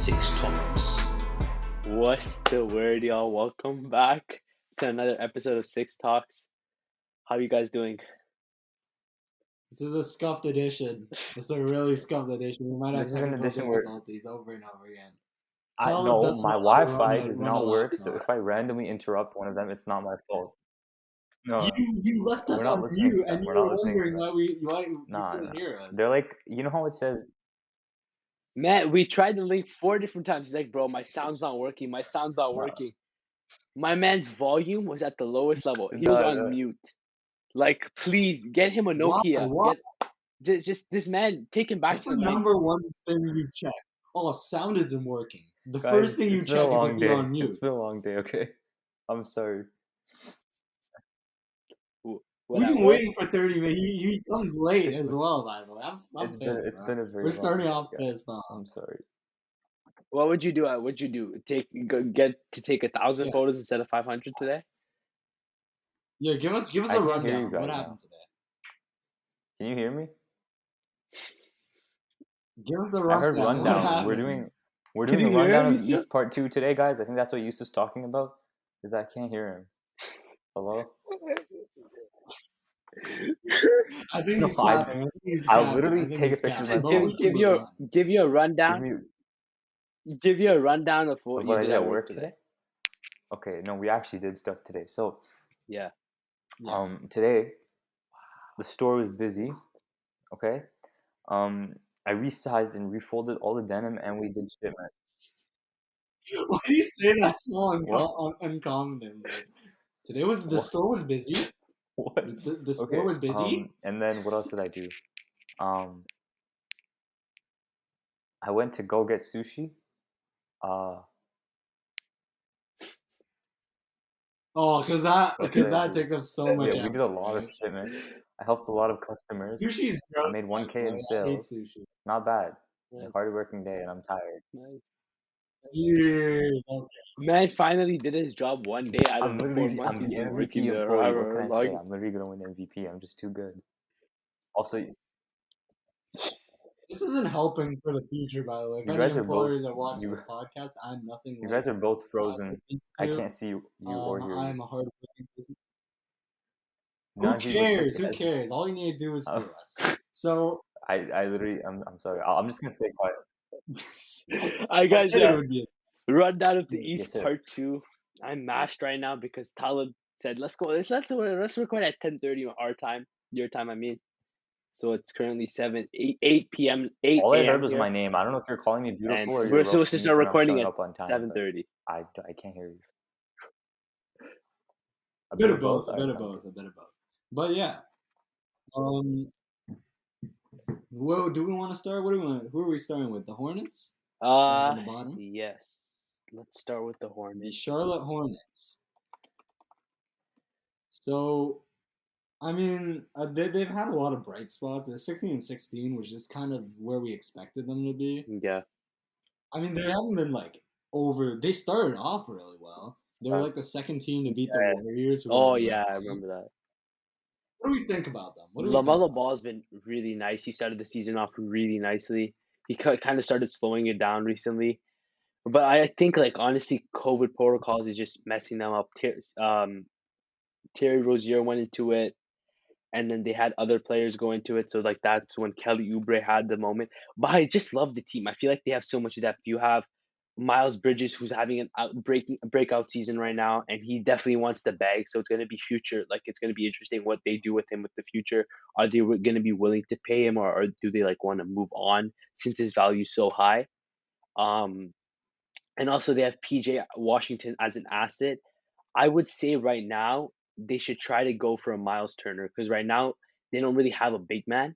Six Talks. What's the word, y'all? Welcome back to another episode of Six Talks. How you guys doing? This is a scuffed edition. It's a really scuffed edition. We might have This is an technical edition where difficulties over and over again. no, doesn't my know how to Wi-Fi run does a not work. So laptop. if I randomly interrupt one of them, it's not my fault. No, You left us we're not on listening to mute, them. and you We're were not listening to wondering them. why you Nah. couldn't hear us. They're like, you know how it says, Man, we tried the link 4 different times. He's like, bro, my sound's not working. My sound's not Nah. working. My man's volume was at the lowest level. He was on mute. Like, please get him a Nokia. Why? Just this man, take him back That's to the like. number one thing you check. Oh, sound isn't working. The guys, first thing you it's been a check is long if you're day. on mute. It's been a long day, okay? I'm sorry. We've been waiting for 30 minutes. He comes late as well, by the way. I'm pissed, It's bro. been a very We're long starting day, off guys. pissed off. I'm sorry. What would you do? What'd you do? Take 1,000 photos instead of 500 today? Yeah, give us I a can't hear you rundown. guys What now. happened today? Can you hear me? Give us a I heard rundown. What rundown. happened? We're Can doing you the hear rundown him, of Yousuf? East Part 2 today, guys. I think that's what Yousuf's talking about. Because I can't hear him. Hello? I think No, he's capping. I'll literally take a picture of my phone. Give you a rundown. Give you a rundown of what you did at work today. Okay, no, we actually did stuff today. So, yeah. Yes. Today, the store was busy. Okay. I resized and refolded all the denim, and we did shipment. Why do you say that so uncommon? Today the store was busy. What? The store was busy. And then what else did I do? I went to go get sushi. Because that takes up so much effort. We did a lot of shipment. I helped a lot of customers. Sushi's gross. I made 1K in sales. I hate sushi. Not bad. Nice. A hard working day, and I'm tired. Nice. Years. Okay. Man finally did his job one day out of the 4 months he's been working there. Employee. What can I say? I'm literally gonna win MVP. I'm just too good. Also, this isn't helping for the future, by the way. If any employers are watching this podcast, I'm nothing. You guys are both frozen. I can't see you or hear you. I'm a hard-working person. Who cares? All you need to do is hear us. So I literally, I'm sorry. I'm just gonna stay quiet. I guys, rundown of the East Part 2. I'm mashed right now because Talib said let's record at 10:30 our time, your time. I mean, so it's currently 8 p.m. 8 All I heard was my name. I don't know if you're calling me beautiful or we're supposed to start recording at 7:30. I can't hear you. A bit of both. But yeah. Well, do we want to start? Who are we starting with? The Hornets? From the bottom? Yes. Let's start with the Hornets. The Charlotte Hornets. So, I mean, they've had a lot of bright spots. They're 16-16, which is kind of where we expected them to be. Yeah. I mean, they haven't been They started off really well. They were the second team to beat the Warriors. I remember that. What do we think about them? LaMelo Ball's been really nice. He started the season off really nicely. He kind of started slowing it down recently. But I think, honestly, COVID protocols is just messing them up. Terry Rozier went into it, and then they had other players go into it. So, that's when Kelly Oubre had the moment. But I just love the team. I feel like they have so much depth. You have Miles Bridges, who's having a breakout season right now, and he definitely wants the bag. So it's going to be it's going to be interesting what they do with him with the future. Are they going to be willing to pay him, or do they want to move on since his value is so high? And also they have PJ Washington as an asset. I would say right now they should try to go for a Miles Turner because right now they don't really have a big man,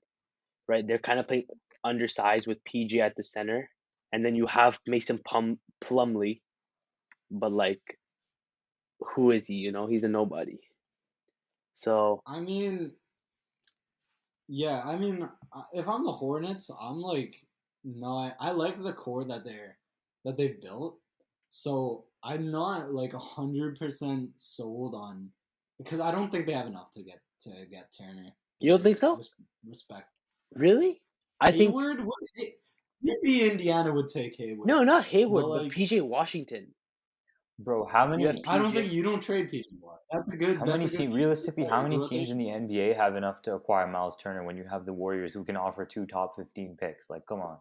right? They're kind of playing undersized with PJ at the center. And then you have Mason Plumlee, but who is he? He's a nobody. So I mean, if I'm the Hornets, I'm no. I like the core that they've built. So I'm not 100% sold on because I don't think they have enough to get Turner. You don't think so? Respect. Really? I think. maybe Indiana would take Hayward. No, at not first, Hayward, but but like PJ Washington. Bro, how You have many I don't PJ. think you don't trade PJ Watt. That's a good. how That's many a good. teams realistically how It's a many teams in rotation. the NBA have enough to acquire Miles Turner when you have the Warriors who can offer 2 top 15 picks? Like, come on.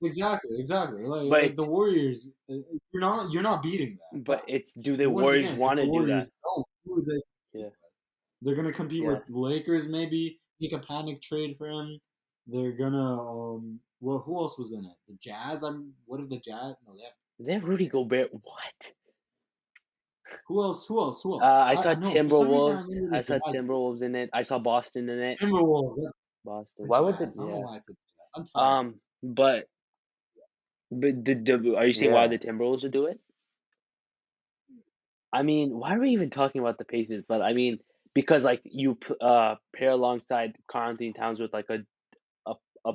Exactly. Like But the Warriors, you're not beating that. but it's do the Once Warriors again, if want the to do that? Warriors don't, who are they? Yeah, They're gonna compete yeah. with Lakers, maybe make a panic trade for him. They're gonna well, who else was in it? The Jazz. What if the Jazz? No, they have. They have Rudy Gobert. What? Who else? I saw I know for some reason I Timberwolves. remember I the saw Jazz. Timberwolves in it. I saw Boston in it. Timberwolves. The Boston. Why would the Jazz. I don't know Yeah. why I said the Jazz. I'm tired. But are you saying why Yeah. the Timberwolves would do it? I mean, why are we even talking about the Pacers? But I mean, because like you pair alongside Karl Anthony Towns with like a a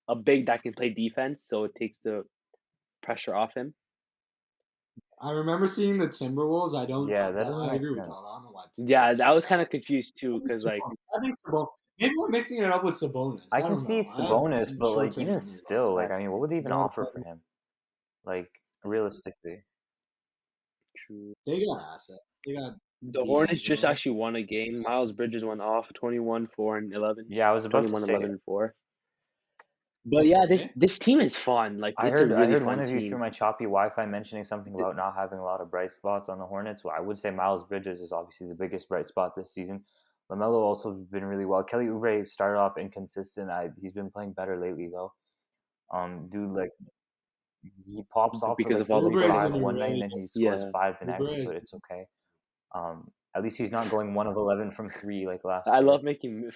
a big that can play defense, so it takes the pressure off him. I remember seeing the Timberwolves. I don't. Yeah, that doesn't I make agree with sense. Tal. I don't know why. Yeah, Timberwolves I was did kind that. of confused too, because like I think Sabonis. Maybe we're mixing it up with Sabonis. I I can don't see know. I have Sabonis, but like short-term even memory still, loss. like I mean, what would they even But offer for him? Like realistically. true. they got assets. They got The Hornets just D'Angelo. actually won a game. Miles Bridges went off 21, 4, and 11. Yeah, I was about to 21, say 11, and 4. But yeah, Okay. this team is fun. Like I it's a heard really one fun of you through team. my choppy Wi-Fi mentioning something about not having a lot of bright spots on the Hornets. Well, I would say Miles Bridges is obviously the biggest bright spot this season. LaMelo also has been really well. Kelly Oubre started off inconsistent. He's been playing better lately though. Dude, like he pops off for Because like of all the Oubre is 35 been one night really and then he scores Yeah, 5 the next, Oubre is but it's okay. At least he's not going 1 of 11 from 3 like last I year. love making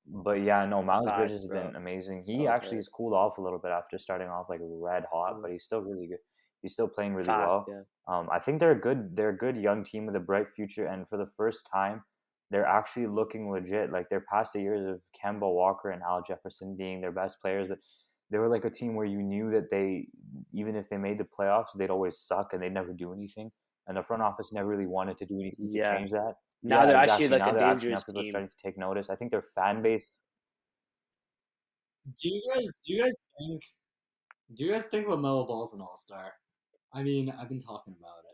But yeah, no, Miles facts, Bridges has bro. been amazing. He Okay. actually has cooled off a little bit after starting off like red hot, but he's still really good. He's still playing really Facts, well. yeah. I think they're a good young team with a bright future, and for the first time, they're actually looking legit. Like they're past the years of Kemba Walker and Al Jefferson being their best players, but they were like a team where you knew that they, even if they made the playoffs, they'd always suck and they'd never do anything. And the front office never really wanted to do anything to Yeah. change that. Now Yeah, they're exactly. actually like Now a they're actually dangerous people are team. starting to take notice. I think their fan base. Do you guys think LaMelo Ball's an all-star? I mean, I've been talking about it.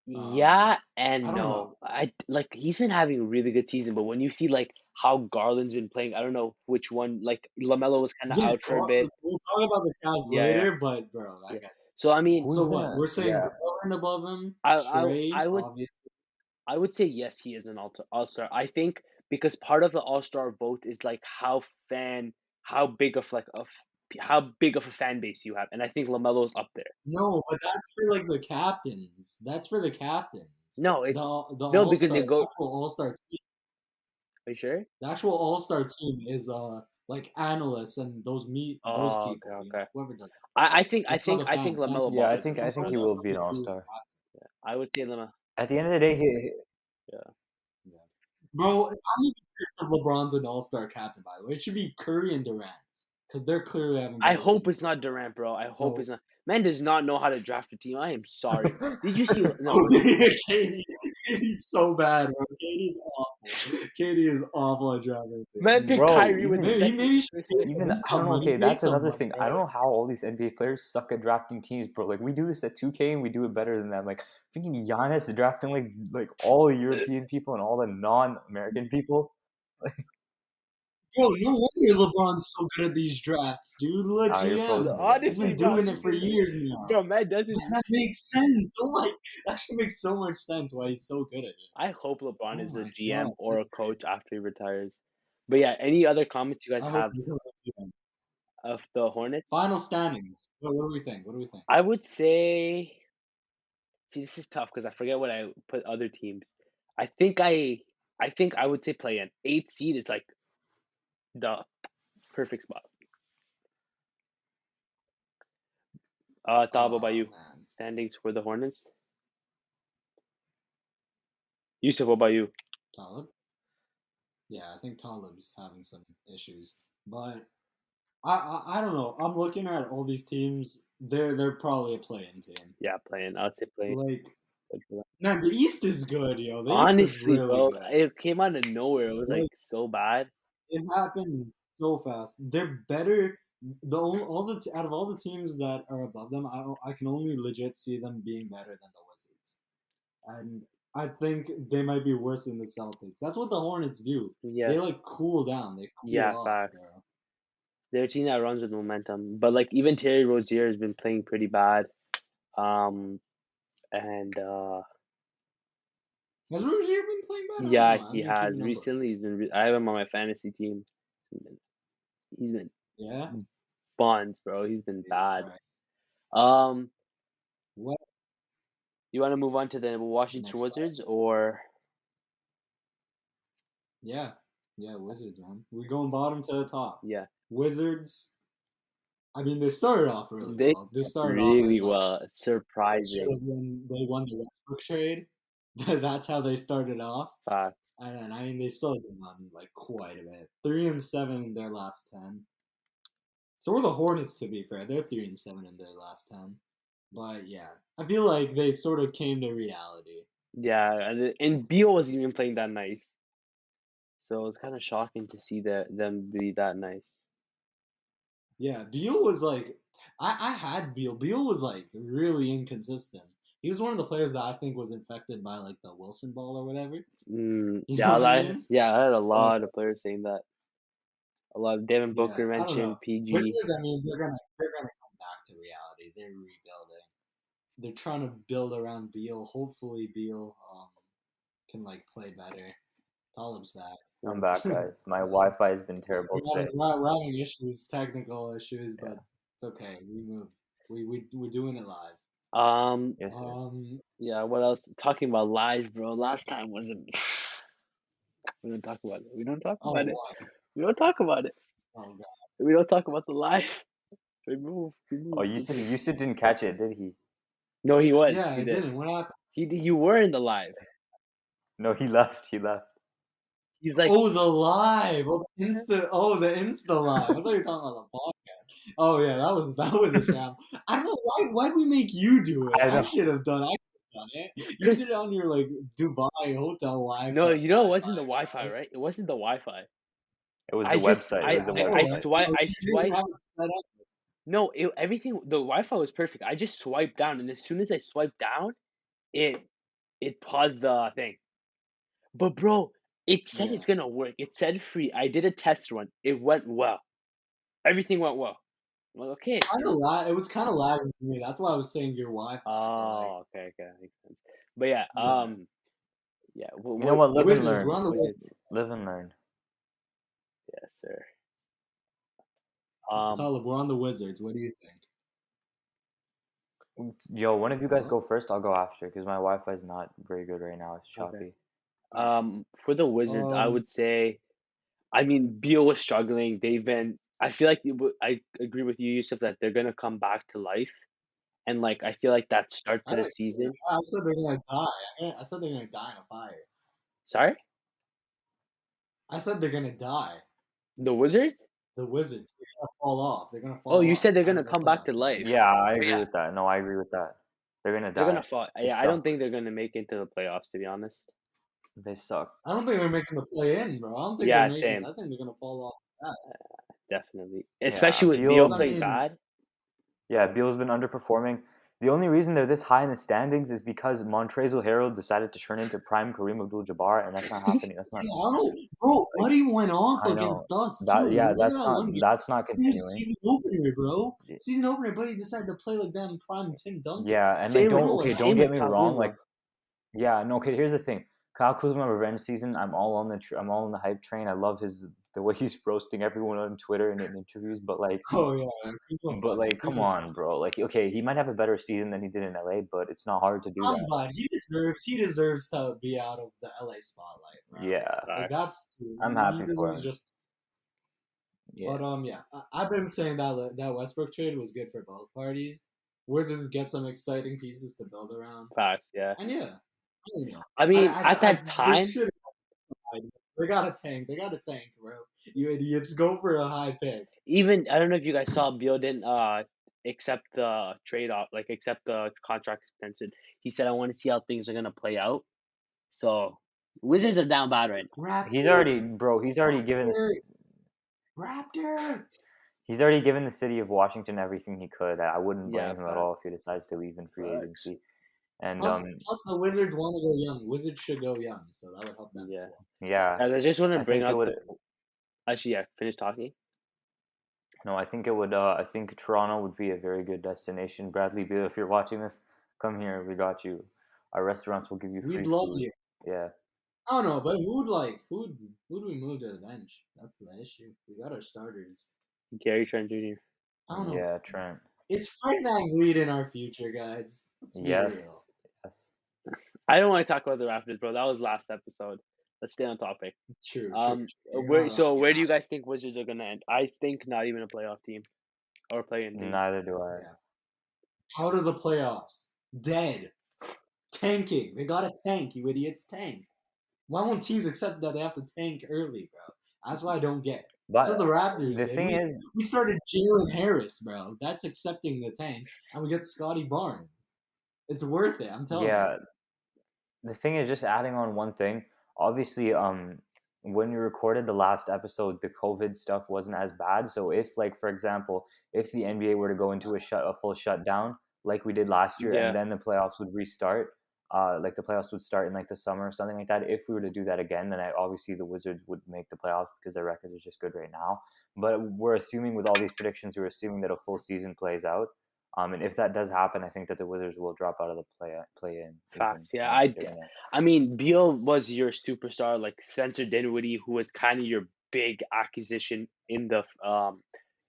Yeah I and don't know. no. Like he's been having a really good season, but when you see like how Garland's been playing, I don't know which one. Like LaMelo was kind of Yeah, out for a bit. we'll talk about the Cavs Yeah, later, but bro, yeah. that guy's. So I mean, Who's So what? gonna? We're saying Yeah, Garland above him, I Trey, I would obviously. I would say yes, he is an all-star. I think because part of the all-star vote is like how big of how big of a fan base you have, and I think LaMelo's up there. No, but that's for like the captains. That's for the captains. No, The no because all-star, they go. actual all-star team. Are you sure? The actual all-star team is like analysts and those Oh, people. okay, You know, okay. whoever does it. I think It's not the I think fans. Fans LaMelo don't yeah. Ball I is an think that's all-star. he that's will be an nothing to all do with star. Yeah, I would say LaMelo. At the end of the day, he. Yeah. Yeah. Bro, I'm even pissed if LeBron's an all-star captain, by the way. It should be Curry and Durant. Because they're clearly having I better hope seasons it's than not LeBron. Durant, bro. I hope So it's not. Man does not know how to draft a team. I am sorry. Did you see? No, oh, Katie's so bad, bro. Katie's awful. Katie is awful at driving. man picked Bro, Kyrie with even the second. Maybe she pays even he's I got don't know. money. Okay, Pay that's another someone, thing. I bro. don't know how all these NBA players suck at drafting teams, bro. Like we do this at 2K and we do it better than them. Like freaking Giannis drafting like all the European people and all the non-American people. Bro, no wonder LeBron's so good at these drafts, dude. You're Legit. posing again. He's Honestly, been bro, doing it for years now. bro, man doesn't. That makes sense. Oh my, that actually makes so much sense why he's so good at it. I hope LeBron Oh is a my GM gosh, or a that's coach crazy. after he retires. But yeah, any other comments you guys I hope have he becomes a GM. of the Hornets? Final standings. What do we think? What do we think? I would say. See, this is tough because I forget what I put other teams. I think I would say play an 8th seed is like the perfect spot. Talib, what about you? Man. Standings for the Hornets? Yousuf, what about you? Talib? Yeah, I think Talib's having some issues. But I don't know. I'm looking at all these teams. They're probably a play-in team. Yeah, playing. I'd say playing. Like, man, the East is good, yo. The East is Honestly, really bro, good. it came out of nowhere. It was like Like, so bad. It happened so fast. They're better. Out of all the teams that are above them, I can only legit see them being better than the Wizards, and I think they might be worse than the Celtics. That's what the Hornets do. Yeah, They like cool down. They cool yeah, off, facts. bro. They're a team that runs with momentum, but like even Terry Rozier has been playing pretty bad. Um, and Has Rozier been playing bad? I don't yeah, know. I he haven't been has keeping up with. recently. I have him on my fantasy team. He's been Yeah. buns, bro. He's been Yes, bad. right. Um, What you want to move on to the Washington next slide? Wizards or Yeah. Yeah, Wizards, man. We're going bottom to the top. yeah, Wizards. I mean, they started off really they well. They started off really as like well. It's they should surprising. have when they won the Westbrook trade. That's how they started off. Facts. And I mean, they still have won like quite a bit. 3-7 in their last 10. So were the Hornets, to be fair. They're 3-7 in their last 10. But yeah, I feel like they sort of came to reality. Yeah, and Beal wasn't even playing that nice, so it's kind of shocking to see them be that nice. Yeah, Beal was like, I had Beal. Beal was like really inconsistent. He was one of the players that I think was infected by like the Wilson ball or whatever. You Yeah, know what I mean? I had a But lot of players saying that. A lot of Devin yeah, Booker I don't know. mentioned PG. Wizards, I mean, they're gonna come back to reality. They're rebuilding. They're trying to build around Beal. Hopefully, Beal can like play better. Talib's back. I'm back, guys. My Wi-Fi has been terrible today. We're having issues, technical issues, Yeah. but it's okay. We moved. We're doing it live. Yes, sir. Yeah, what else? Talking about live, bro. Last time wasn't. We don't talk about it. We don't talk Oh, about it. what? We don't talk about it. Oh god. We don't talk about the live. We move. Oh, Yousuf didn't catch it, did he? No, he was. Yeah, He it did. didn't. What happened? You were in the live. No, he left. He left. He's like, Oh, the live. Oh, the Insta live. I thought you were talking about the podcast. Oh yeah, that was a sham. I don't know why'd we make you do it? I I know. should have done it. You did it on your like Dubai hotel Wi-Fi. no, you know it wasn't the bro. Wi-Fi, right? It wasn't the Wi-Fi. It was I the just, website. It was the I website. swipe. have it set up. No, everything. The Wi-Fi was perfect. I just swiped down, and as soon as I swiped down, it paused the thing. But bro, it said Yeah. it's gonna work. It said free. I did a test run. It went well. Everything went well. I'm like, okay. It was kind of lagging for me. That's why I was saying your Wi-Fi. Oh, okay, that makes sense. But yeah, Yeah. yeah. You know what? Live and Wizards, learn. we're on the Wizards. Wizards. Live and learn. Yes, sir. Talib, we're on the Wizards. What do you think? Yo, one of you guys Hello? go first. I'll go after because my Wi-Fi is not very good right now. It's choppy. Okay. For the Wizards, I Um, would say, I mean, Beal was struggling. They've been. I feel like I agree with you, Yousuf, that they're gonna come back to life, and like I feel like that start I to the didn't say season. I said they're gonna die. I said they're gonna die in a fire. Sorry, I said they're gonna die. the Wizards. The Wizards, they're gonna fall off. They're gonna Oh, fall you off said they're out gonna of the come back to playoffs. life. Yeah, I But agree yeah, with that. No, I agree with that. They're gonna they're die. gonna fall. They Yeah, I don't suck. think they're gonna make it into the playoffs, to be honest. They suck. I don't think they're making the play in, bro. I don't think Yeah, they're making. same. I think they're gonna fall off. That. Definitely, Yeah, especially with Beal Beal. I playing mean, bad. Yeah, Beal's been underperforming. The only reason they're this high in the standings is because Montrezl Harrell decided to turn into prime Kareem Abdul-Jabbar, and that's not happening. That's not. yeah, I don't, bro. Like, Buddy went off I know against us too. that. Yeah, Remember that one game? that's not continuing. Season opener, bro. Season opener, Buddy decided to play like them prime Tim Duncan. Yeah, and Same like with don't get me wrong. Kuzma. Like, yeah, no. Okay, here's the thing. Kyle Kuzma revenge season. I'm all on the hype train. I love the way he's roasting everyone on Twitter and in interviews. But like, Oh yeah, Kuzma's but fun. like, come Kuzma's on, fun. bro. Like, okay, he might have a better season than he did in LA, but it's not hard to do I'm that. glad he deserves to be out of the LA spotlight, bro. Yeah, Like that's I'm happy for him. Yeah. But yeah, I've been saying that Westbrook trade was good for both parties. Wizards get some exciting pieces to build around. Facts, yeah. And yeah, I don't know. I mean, at that time, they got a tank. They got a tank, bro. You idiots, go for a high pick. even I don't know if you guys saw, Beal didn't accept the trade off, like accept the contract extension. He said, "I want to see how things are gonna play out." So Wizards are down bad right now. He's already given us. Raptor. He's already given the city of Washington everything he could. I wouldn't blame Yeah, him at all if he decides to leave in free Facts. agency. And Plus, the Wizards want to go young. Wizards should go young, so that would help them as yeah. well. yeah, And I just want to I bring think it up would. actually, yeah, finish talking. No, I think it would. I think Toronto would be a very good destination. Bradley Beal, if you're watching this, come here. We got you. Our restaurants will give you free We'd love food. you. Yeah. I don't know, but who'd we move to the bench? That's the issue. We got our starters. Gary Trent Jr. I don't know. Yeah, Trent. Is Fred VanVleet in our future, guys? Let's be real. Yes. I don't want to talk about the Raptors, bro. That was last episode. Let's stay on topic. True. Where do you guys think Wizards are gonna end? I think not even a playoff team or play-in team. Neither do I. Yeah. Out of the playoffs. Dead. Tanking. They got to tank, you idiots. Tank. Why won't teams accept that they have to tank early, bro? That's what I don't get. But So the Raptors. the thing is, we started Jalen Harris, bro. That's accepting the tank, and we get Scotty Barnes. It's worth it. I'm telling you. yeah, the thing is, just adding on one thing. Obviously, when we recorded the last episode, the COVID stuff wasn't as bad. So if, like, for example, if the NBA were to go into a full shutdown like we did last year, Yeah. and then the playoffs would restart, like the playoffs would start in like the summer or something like that. If we were to do that again, then obviously the Wizards would make the playoffs because their record is just good right now. But we're assuming with all these predictions, we're assuming that a full season plays out. And if that does happen, I think that the Wizards will drop out of the play-in. Facts. Even, Yeah, they're gonna- I mean, Beal was your superstar, like Spencer Dinwiddie, who was kind of your big acquisition in the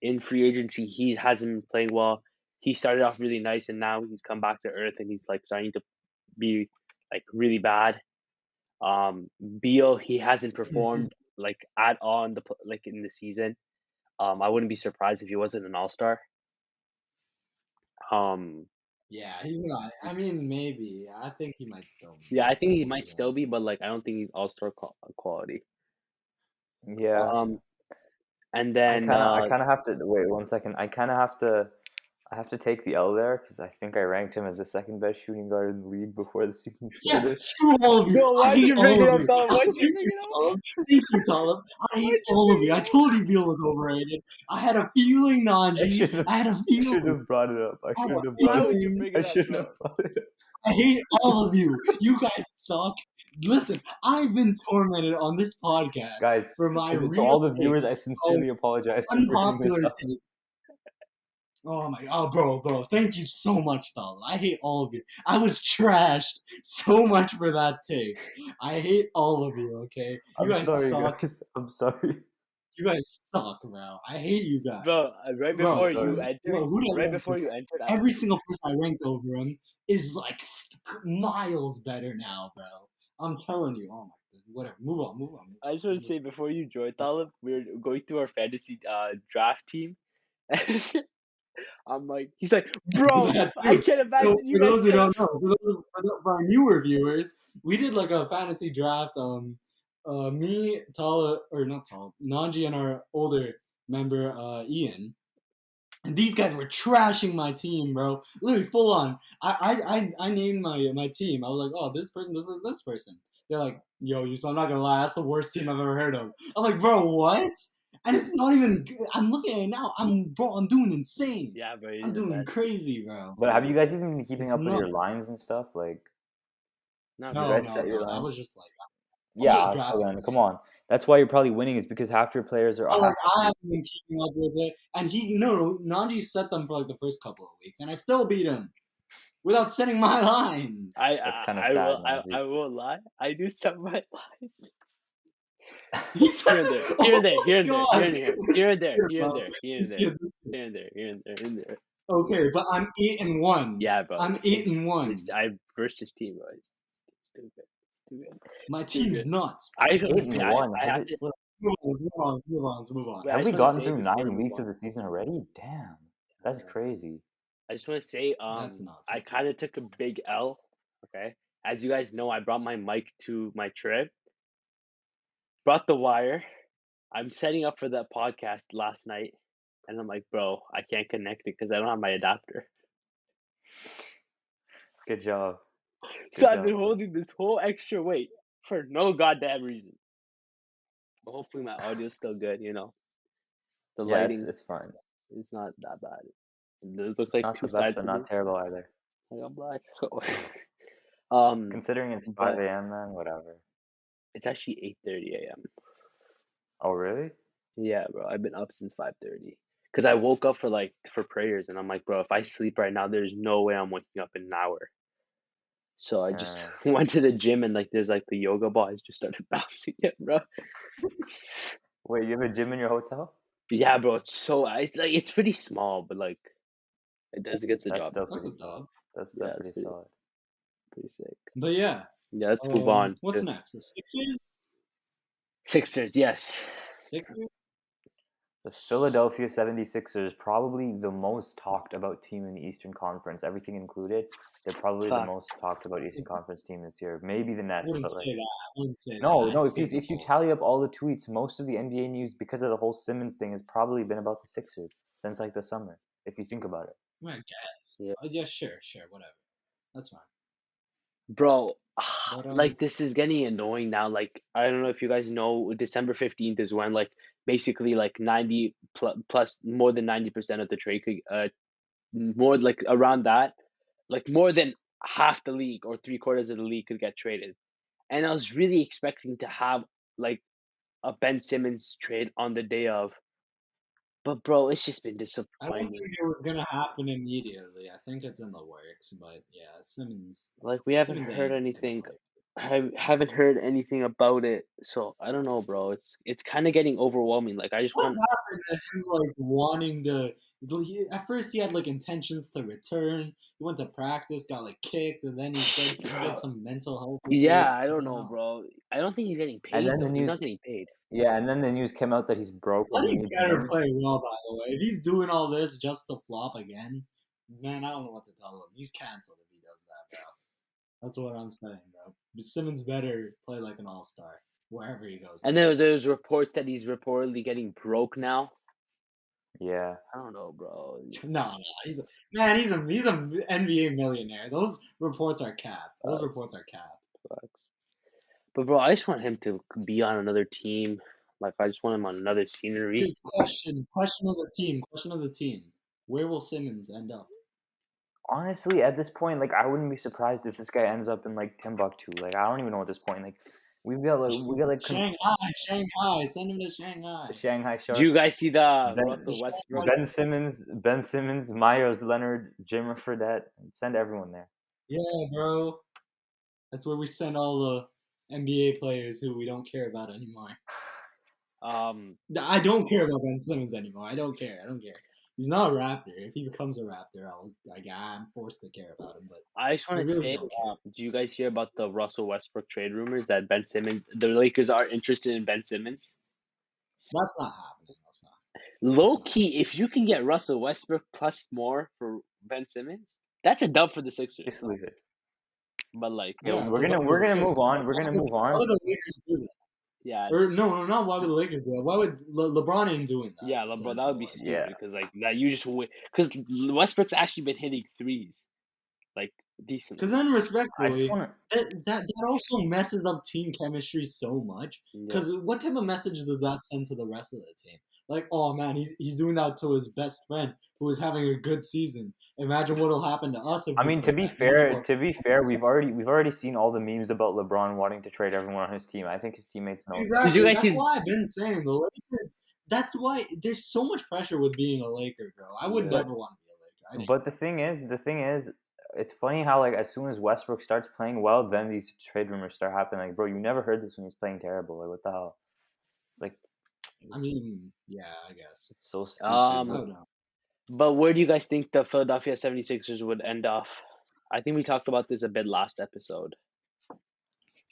in free agency. He hasn't been playing well. He started off really nice, and now he's come back to earth, and he's like starting to be like really bad. Beal, he hasn't performed like at all in the season. I wouldn't be surprised if he wasn't an all-star. Yeah, he's not. I mean, maybe. I think he might still be. Yeah, I think he might still be, but like I don't think he's all-star quality. Yeah. And then I kind of have to wait 1 second. I have to take the L there because I think I ranked him as the second best shooting guard in the league before the season started. Yeah, screw all of you. No, why did you bring it up, Talib? Why did you bring it up? Thank you, Talib. I hate all of you. I told you Beal was overrated. I had a feeling, Nanji. I had a I feeling. should have brought it up. I had a should have brought Why would it you feeling. bring I it up, shouldn't bro? have brought it up. I hate all of you. You guys suck. Listen, I've been tormented on this podcast Guys, for my to real all the viewers, takes, I sincerely apologize for bringing unpopular this up. takes. Oh my god, bro, thank you so much, Talib. I hate all of you. I was trashed so much for that take. I hate all of you, okay? You I'm guys sorry, suck. guys. I'm sorry. You guys suck, bro. I hate you guys. Bro, right Bro, before sorry. you entered, Bro, who did I right rank before over? you entered, Every single person I ranked over him is like miles better now, bro. I'm telling you. Oh my god. Whatever. Move on. I just want to say before you joined, Talib, we were going through our fantasy draft team. I'm like, he's like, bro, That I too. can't imagine So you for those guys. who don't know, for our newer viewers, we did like a fantasy draft. Me, Tala, or not Tala, Nanji, and our older member, Ian. And these guys were trashing my team, bro. Literally full on. I named my team. I was like, oh, this person, this person. They're like, yo, Yousuf, I'm not gonna lie, that's the worst team I've ever heard of. I'm like, bro, what? And it's not even. I'm looking at it now. I'm doing insane. Yeah, bro. I'm doing crazy, bro. But have you guys even been keeping It's up with not- your lines and stuff? Like, No, No, guys set your I line? was just like, yeah, just so then, drafting come team. on. That's why you're probably winning is because half your players are. oh, like I haven't been keeping up with it. And Nanji set them for like the first couple of weeks, and I still beat him without setting my lines. That's kinda I sad, will, Mahdi. I will lie. I do set my lines. He Here sets and it- there, here and there, oh here and there, God. here and there, here and there, Here, here and bro. there, here and This there, kid, this kid. here and there, here and there, here and there. Okay, but I'm 8-1. Yeah, bro. I'm 8-1. I versed his team, bro. It's stupid. My team's good. nuts. I 8-1. have to. Let's move on. Wait, I Have just we wanna gotten say through before we 9 move weeks on. of the season already? Damn, that's crazy. I just want to say, That's nuts. I That's kind of took a big L. Okay, as you guys know, I brought my mic to my trip. Brought the wire. I'm setting up for that podcast last night, and I'm like, bro, I can't connect it because I don't have my adapter. Good job. So I've been holding this whole extra weight for no goddamn reason. But hopefully my audio's still good, you know. The Yeah, lighting it's fine. is not that bad. It looks like Not two the best, sides but of me. not terrible either. Like I'm black. Considering it's 5 But a.m., man, whatever. it's actually 8:30 a.m. Oh, really? Yeah, bro. I've been up since 5:30. Cause I woke up for prayers, and I'm like, bro, if I sleep right now, there's no way I'm waking up in an hour. So I just went to the gym, and like there's like the yoga ball. I just started bouncing it, bro. Wait, you have a gym in your hotel? Yeah, bro. It's pretty small, but like it gets the That's job still done. That's a pretty solid. dub. That's still Yeah, it's pretty solid. pretty sick. But yeah, Yeah, let's move on what's to next? The Sixers? Sixers. Yes. Sixers? The Philadelphia 76ers, probably the most talked about team in the Eastern Conference, everything included. They're probably the Fuck. most talked about Eastern Conference team this year. Maybe the I Nets, wouldn't but like say that. I wouldn't say that. no, I'd if say the you Bulls. tally up all the tweets, most of the NBA news because of the whole Simmons thing has probably been about the Sixers since like the summer, if you think about it. I guess. Yeah. Yeah, sure, whatever. That's fine. Bro, But like this is getting annoying now. Like I don't know if you guys know, December 15th is when like basically like 90 plus more than 90% of the trade could more like around that, like more than half the league or three-quarters of the league could get traded. And I was really expecting to have like a Ben Simmons trade on the day of. But bro, it's just been I don't disappointing. think it was gonna happen immediately. I think it's in the works, but yeah, Simmons. Like we haven't Simmons heard ain't anything. gonna play. Haven't heard anything about it, so I don't know, bro. It's kind of getting overwhelming. Like I just What want, happened to him, like wanting to? At first, he had like intentions to return. He went to practice, got like kicked, and then he said he bro. had some mental health Yeah, issues. I I don't don't know, know. bro. I don't think he's getting And paid then the though. He's not news, getting paid. yeah, and then the news came out that he's broke Let and he him needs better money. play well, by the way. If he's doing all this just to flop again, man, I don't know what to tell him. He's canceled if he does that, bro. That's what I'm saying, bro. Simmons better play like an all-star wherever he goes. And there's reports that he's reportedly getting broke now. Yeah. I don't know, bro. No, he's an NBA millionaire. Those reports are capped. Those reports are capped. Sucks. But bro, I just want him to be on another team. Like I just want him on another scenery. Here's question of the team. Where will Simmons end up? Honestly, at this point, like I wouldn't be surprised if this guy ends up in like Timbuktu. Like I don't even know at this point. Like we got like Shanghai. Send him to Shanghai. the Shanghai Sharks. Do you guys see the Ben- Russell Westbrook? Ben Simmons, Myers Leonard, Jimmer Fredette. Send everyone there. Yeah, bro. That's where we send all the NBA players who we don't care about anymore. I don't care about Ben Simmons anymore. I don't care. He's not a Raptor. If he becomes a Raptor, I'm forced to care about him. But I just want to really say, don't care. do you guys hear about the Russell Westbrook trade rumors that Ben Simmons, the Lakers are interested in Ben Simmons? That's not happening. Low key, if you can get Russell Westbrook plus more for Ben Simmons, that's a dub for the Sixers. Just leave it. But like, Yeah, we're gonna move on. We're gonna move on. Why would the Lakers do that? Yeah. Or no, not why would the Lakers do that? Why would LeBron ain't doing that? Yeah, LeBron, that would be stupid Yeah. because like that you just because Westbrook's actually been hitting threes, like decently. Because then, I respectfully, just wanna. that also messes up team chemistry so much. Because what type of message does that send to the rest of the team? Like, oh man, he's doing that to his best friend who is having a good season. Imagine what'll happen to us if. I mean, to be fair, we've already seen all the memes about LeBron wanting to trade everyone on his team. I think his teammates know. Exactly. Did you guys That's see? why I've been saying the Lakers. That's why there's so much pressure with being a Laker, bro. I would never want to be a Laker. But the thing is, it's funny how like as soon as Westbrook starts playing well, then these trade rumors start happening. Like, bro, you never heard this when he's playing terrible. Like, what the hell? It's like, I mean, yeah, I guess. it's so stupid. I don't know. But where do you guys think the Philadelphia 76ers would end off? I think we talked about this a bit last episode.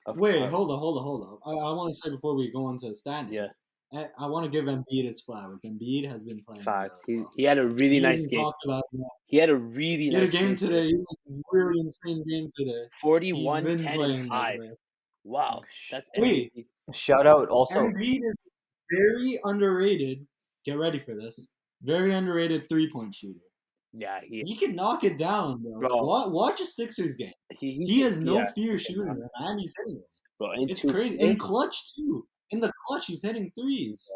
Wait, hold on. I want to say before we go into standings. Yeah. I want to give Embiid his flowers. Embiid has been playing. Facts. Really well. He had a really nice game. He had a really nice game today. He had a really insane game today. 41, He's been 10, playing and 5. Wow. That's Wait. MVP. Shout out also. Embiid is very underrated. Get ready for this. Very underrated 3-point shooter. Yeah, he can knock it down, bro. Watch a Sixers game. He has no fear shooting them, and he's hitting them. Bro, it's crazy. In clutch too. In the clutch, he's hitting threes.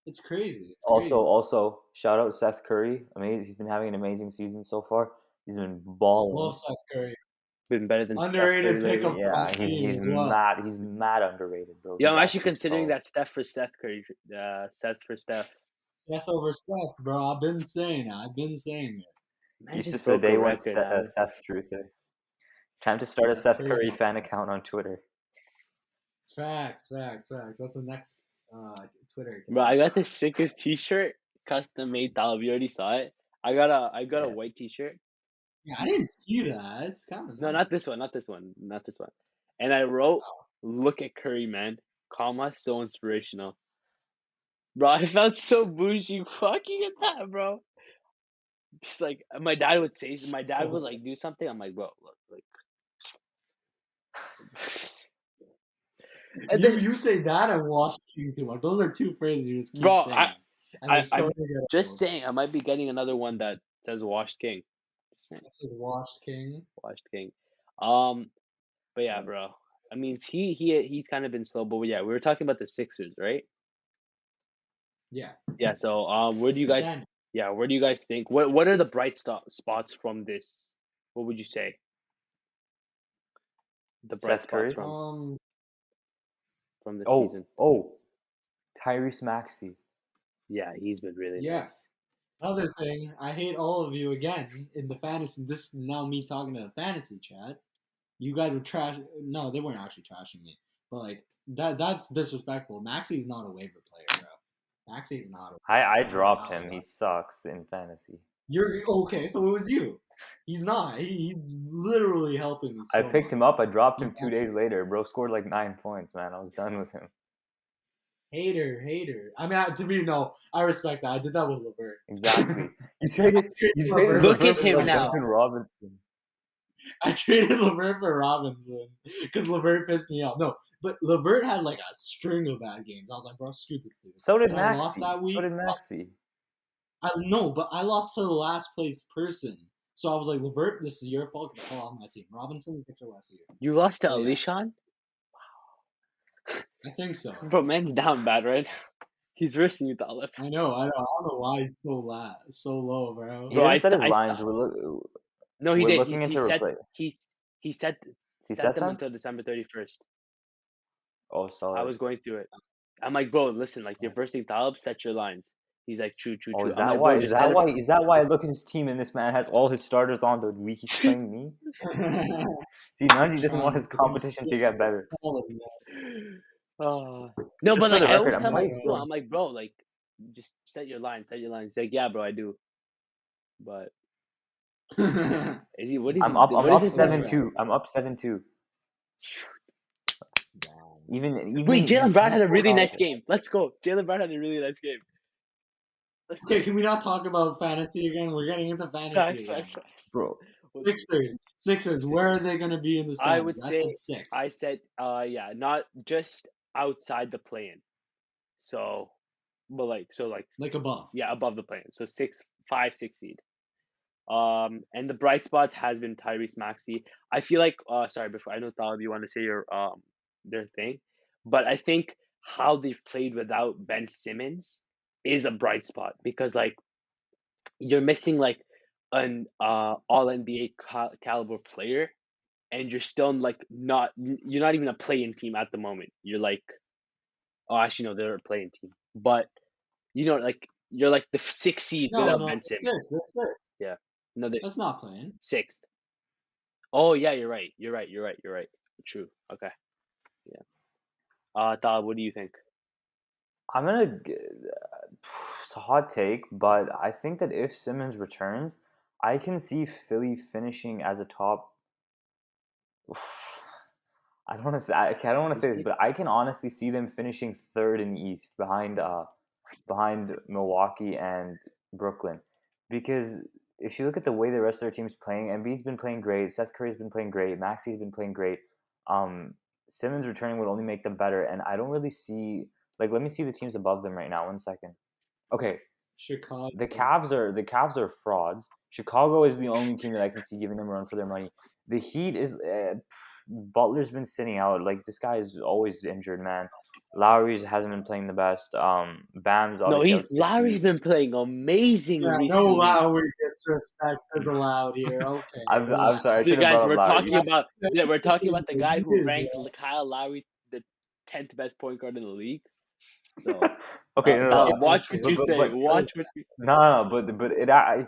It's crazy. It's crazy. Also, shout out Seth Curry. Amazing. He's been having an amazing season so far. He's been balling. Love Seth Curry. Been better than Steph Underrated Curry lately. pickup Yeah, from the team as well. he's mad underrated, bro. Yeah, He's I'm actually considering solid. that Steph for Seth Curry. Seth for Steph. Steph over Steph, bro. I've been saying it. Man just Yousuf the broke a day one record. Seth truther. Time to start a Seth Seth Curry's Curry not- fan account on Twitter. Facts. That's the next Twitter account. Bro, I got the sickest T-shirt, custom made. Talib, you already saw it. I got a Yeah. white T-shirt. Yeah, I didn't see that. It's kind of No, not this one. And I wrote, "Look at Curry, man. Comma, so inspirational." Bro, I felt so bougie fucking at that, bro. Just like my dad would say, my dad would like do something. I'm like, bro, look, like. And then, You say that and Washed King too much. Those are two phrases you just keep bro, saying. I'm starting to get just old. saying, I might be getting another one that says "Washed King." Just saying, This is Washed King. "Washed King." But yeah, bro. I mean, he's kind of been slow, but yeah, we were talking about the Sixers, right? Yeah. Yeah. So, where do you guys? Standard. Yeah, where do you guys think? What are the bright spots from this? What would you say? The bright Seth Curry? spots from the Oh, season. Tyrese Maxey. Yeah, he's been really Yeah. nice. Other thing, I hate all of you again in the fantasy. This is now me talking to the fantasy chat. You guys were trash. No, they weren't actually trashing me, but like that's disrespectful. Maxey's not a waiver player, bro. Maxey's not. I dropped him. He sucks in fantasy. You're okay. So it was you. He's not. He's literally helping me. So I picked him up. I dropped him He's 2 days later. Bro scored like 9 points, man. I was done with him. Hater. I mean, to me, no. I respect that. I did that with LeVert. Exactly. You traded LeVert. Look at LeVert for, him like, now. Duncan Robinson. I traded LeVert for Robinson because LeVert pissed me off. No, but LeVert had like a string of bad games. I was like, bro, screw this dude. So did And I lost Maxey. that week. So did Maxey. I know, but I lost to the last place person. So I was like, LeVert, this is your fault. Get the hell off my team. Robinson, get your ass here. You lost to Oh, yeah. Alishan? I think so. Bro, man's down bad, right? He's versing you, Talib. I know. I don't know why he's so low, bro. He Bro, didn't set his I- lines. No, he We're did. looking into replace. He set set them them? until December 31st. Oh, sorry. I was going through it. I'm like, bro, listen, like you're versing Talib, set your lines. He's like, true. Oh, is I'm that like, why? bro, Is just that set it- why? Is that why I look at his team and this man has all his starters on the week he's playing me? See, Nunji doesn't want his competition to get better. No, Just but for like the I always record, tell my I'm school, I'm like, bro, like just set your lines. He's like, yeah, bro, I do. But is he? What is I'm he? up. What I'm is up his 7-2. I'm up 7-2. Even Wait, Jaylen Brown had a really scored nice out. game. Let's go. Jaylen Brown had a really nice game. Let's Okay, can we not talk about fantasy again? We're getting into fantasy again. Facts. Bro. Sixers. Where are they going to be in the standings? I would say said 6. I said, yeah, not just outside the play-in. So, but like above. yeah, above the play-in. So 5, 6 seed. And the bright spot has been Tyrese Maxey. I feel like, sorry, before I know Talib, you want to say your their thing, but I think how they've played without Ben Simmons is a bright spot because like you're missing like an all NBA caliber player, and you're still like you're not even a play-in team at the moment. You're like, oh, actually no, they're a play-in team, but you know like you're like the 6th seed without Ben Simmons. That's 6. Yeah, no, there's That's not playing. 6th. Oh yeah, you're right. True. Okay. Yeah. Todd, what do you think? I'm gonna. It's a hot take, but I think that if Simmons returns, I can see Philly finishing as a top. I don't want to say. I don't want to say this, but I can honestly see them finishing 3rd in the East, behind Milwaukee and Brooklyn, because if you look at the way the rest of their team's playing, Embiid's been playing great, Seth Curry's been playing great, Maxey's been playing great. Simmons returning would only make them better, and I don't really see. Like, let me see the teams above them right now. 1 second. Okay, Chicago. the Cavs are frauds. Chicago is the only team that I can see giving them a run for their money. The Heat is Butler's been sitting out. Like, this guy is always injured, man. Lowry's hasn't been playing the best. Bam's No, obviously out Lowry's 6 weeks. been playing amazing Yeah, no recently. Lowry disrespect is allowed here. Okay. I'm sorry, I Dude, should have guys, brought up we're Lowry. talking about the guy He who is, ranked yeah. Kyle Lowry the 10th best point guard in the league. So, Okay, no, watch what you say. Watch what you. no, but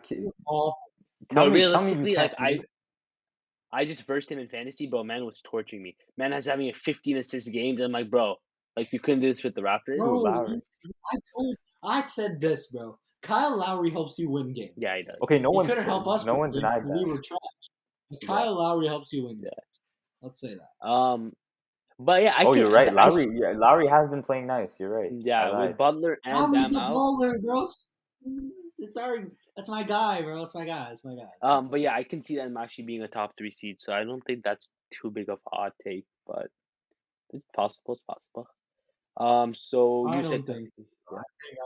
He's awful. tell No, me you realistically, can't like see. I just versed him in fantasy, bro. Man was torturing me. Man was having a 15 assist games. I'm like, bro, like you couldn't do this with the Raptors. Bro, Lowry. I said this, bro. Kyle Lowry helps you win games. Yeah, he does. Okay, no He one couldn't help us. No win one games, denied so we that. were trash. But Kyle Lowry helps you win games. Let's say that. But yeah, You're right. Lowry has been playing nice. You're right. Yeah, with Butler and Lowry's Bam a out. baller, bro. That's my guy, bro. That's my guy. But yeah, I can see them actually being a top 3 seed, so I don't think that's too big of a hot take, but it's possible. It's possible. So I you don't said think. I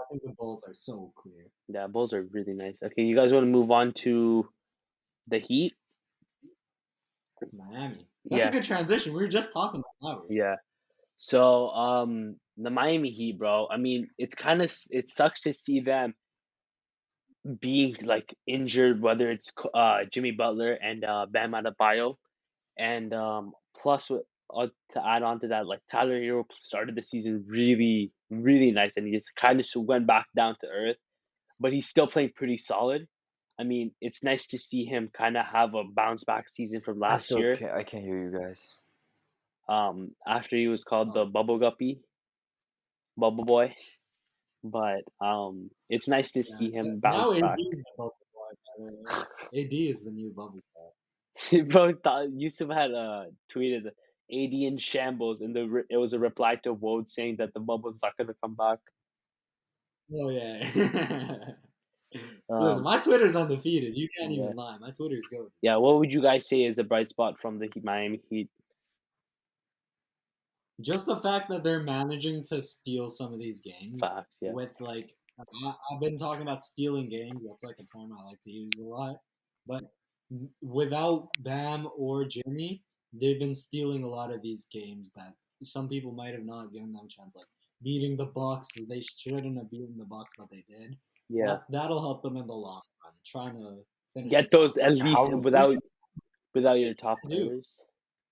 think the Bulls are so clear. yeah, Bulls are really nice. Okay, you guys want to move on to the Heat? Miami. That's a good transition. We were just talking about Lowry. Yeah. So the Miami Heat, bro. I mean, it sucks to see them being like injured, whether it's Jimmy Butler and Bam Adebayo, and plus to add on to that, like Tyler Hero started the season really, really nice, and he just kind of went back down to earth, but he's still playing pretty solid. I mean, it's nice to see him kind of have a bounce back season from last year. I can't hear you guys. After he was called the Bubble Boy. But it's nice to see him bounce back. AD is the Bubble Boy. AD is the new Bubble Boy. Bro, Yousuf had tweeted AD in shambles, and it was a reply to Wode saying that the bubble's not gonna come back. Oh yeah. Listen, my Twitter's undefeated. You can't even lie. My Twitter's good. Yeah, what would you guys say is a bright spot from the Miami Heat? Just the fact that they're managing to steal some of these games. Facts, yeah. With like, I've been talking about stealing games. That's like a term I like to use a lot. But without Bam or Jimmy, they've been stealing a lot of these games that some people might have not given them a chance. Like beating the Bucks, they shouldn't have beaten the Bucks, but they did. Yeah, that'll help them in the long run. Trying to finish get those at least without your top players.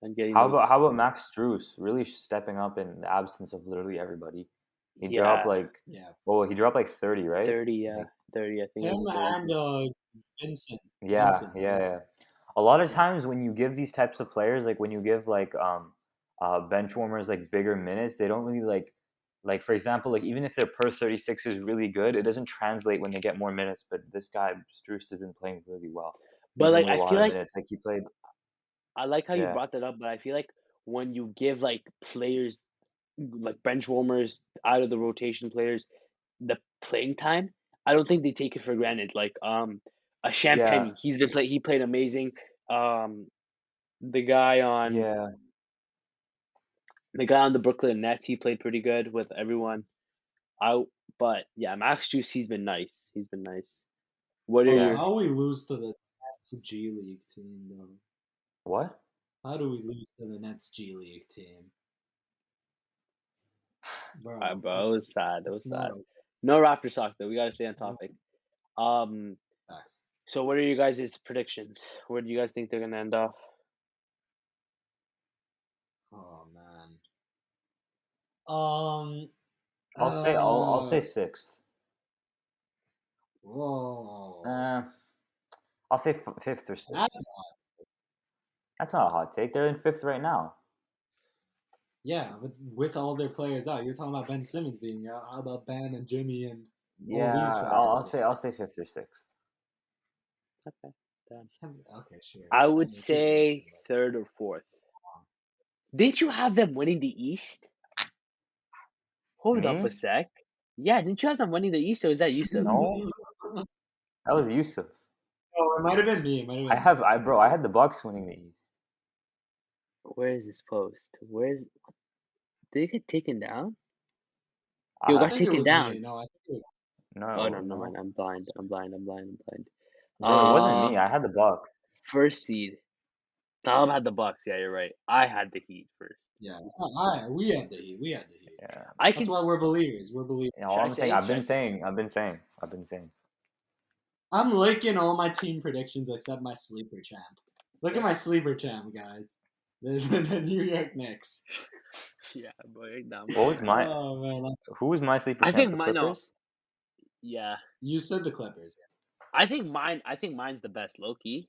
And getting how about Max Strus really stepping up in the absence of literally everybody? He dropped he dropped like 30, right? 30, yeah. 30, I think. Him and Vincent. Yeah. A lot of times when you give these types of players, like when you give like bench warmers like bigger minutes, they don't really like for example, like even if their per 36 is really good, it doesn't translate when they get more minutes. But this guy Strus has been playing really well. But like I feel like minutes. Like he played. I like how you brought that up, but I feel like when you give like players like bench warmers out of the rotation players the playing time, I don't think they take it for granted. Like a Champagne, he played amazing. The guy on the Brooklyn Nets, he played pretty good with everyone out. But yeah, Max Juice, he's been nice. What are your... How we lose to the Nets G League team though? What? How do we lose to the Nets G League team? Bro, it was sad. It was sad. No Raptors talk though. We gotta stay on topic. Facts. So what are you guys' predictions? Where do you guys think they're gonna end off? Oh man. I'll say 6th. Whoa. I'll say 5th or 6th. That's not a hot take. They're in 5th right now. Yeah, but with all their players out, you're talking about Ben Simmons being out. How about Bam and Jimmy and all these players? I'll say 5th or 6th. Okay, done. Okay, sure. I would say 3rd or 4th. Didn't you have them winning the East? Hold up a sec. Yeah, didn't you have them winning the East, or was that Yousuf? No, that was Yousuf. Oh, it might have been me. I had the Bucks winning the East. Where is this post? Did it get taken down? It got taken down. No, I think it was. No. Oh no, never mind. I'm blind. Bro, it wasn't me. I had the Bucks. First seed. Talib had the Bucks. Yeah, you're right. I had the Heat first. Yeah, we had the Heat. We had the Heat. Yeah. I That's can. why we're believers. We're believers. You know, Should all I I'm say saying, it? I've Should I been say it? saying. I'm liking all my team predictions except my sleeper champ. Look at Yeah. my sleeper champ, guys. The New York Knicks. Yeah, boy. What was my? Oh man, Who was my sleeper I champ? think The mine. No. Clippers. Yeah. you said the Clippers. I think mine's the best, low key.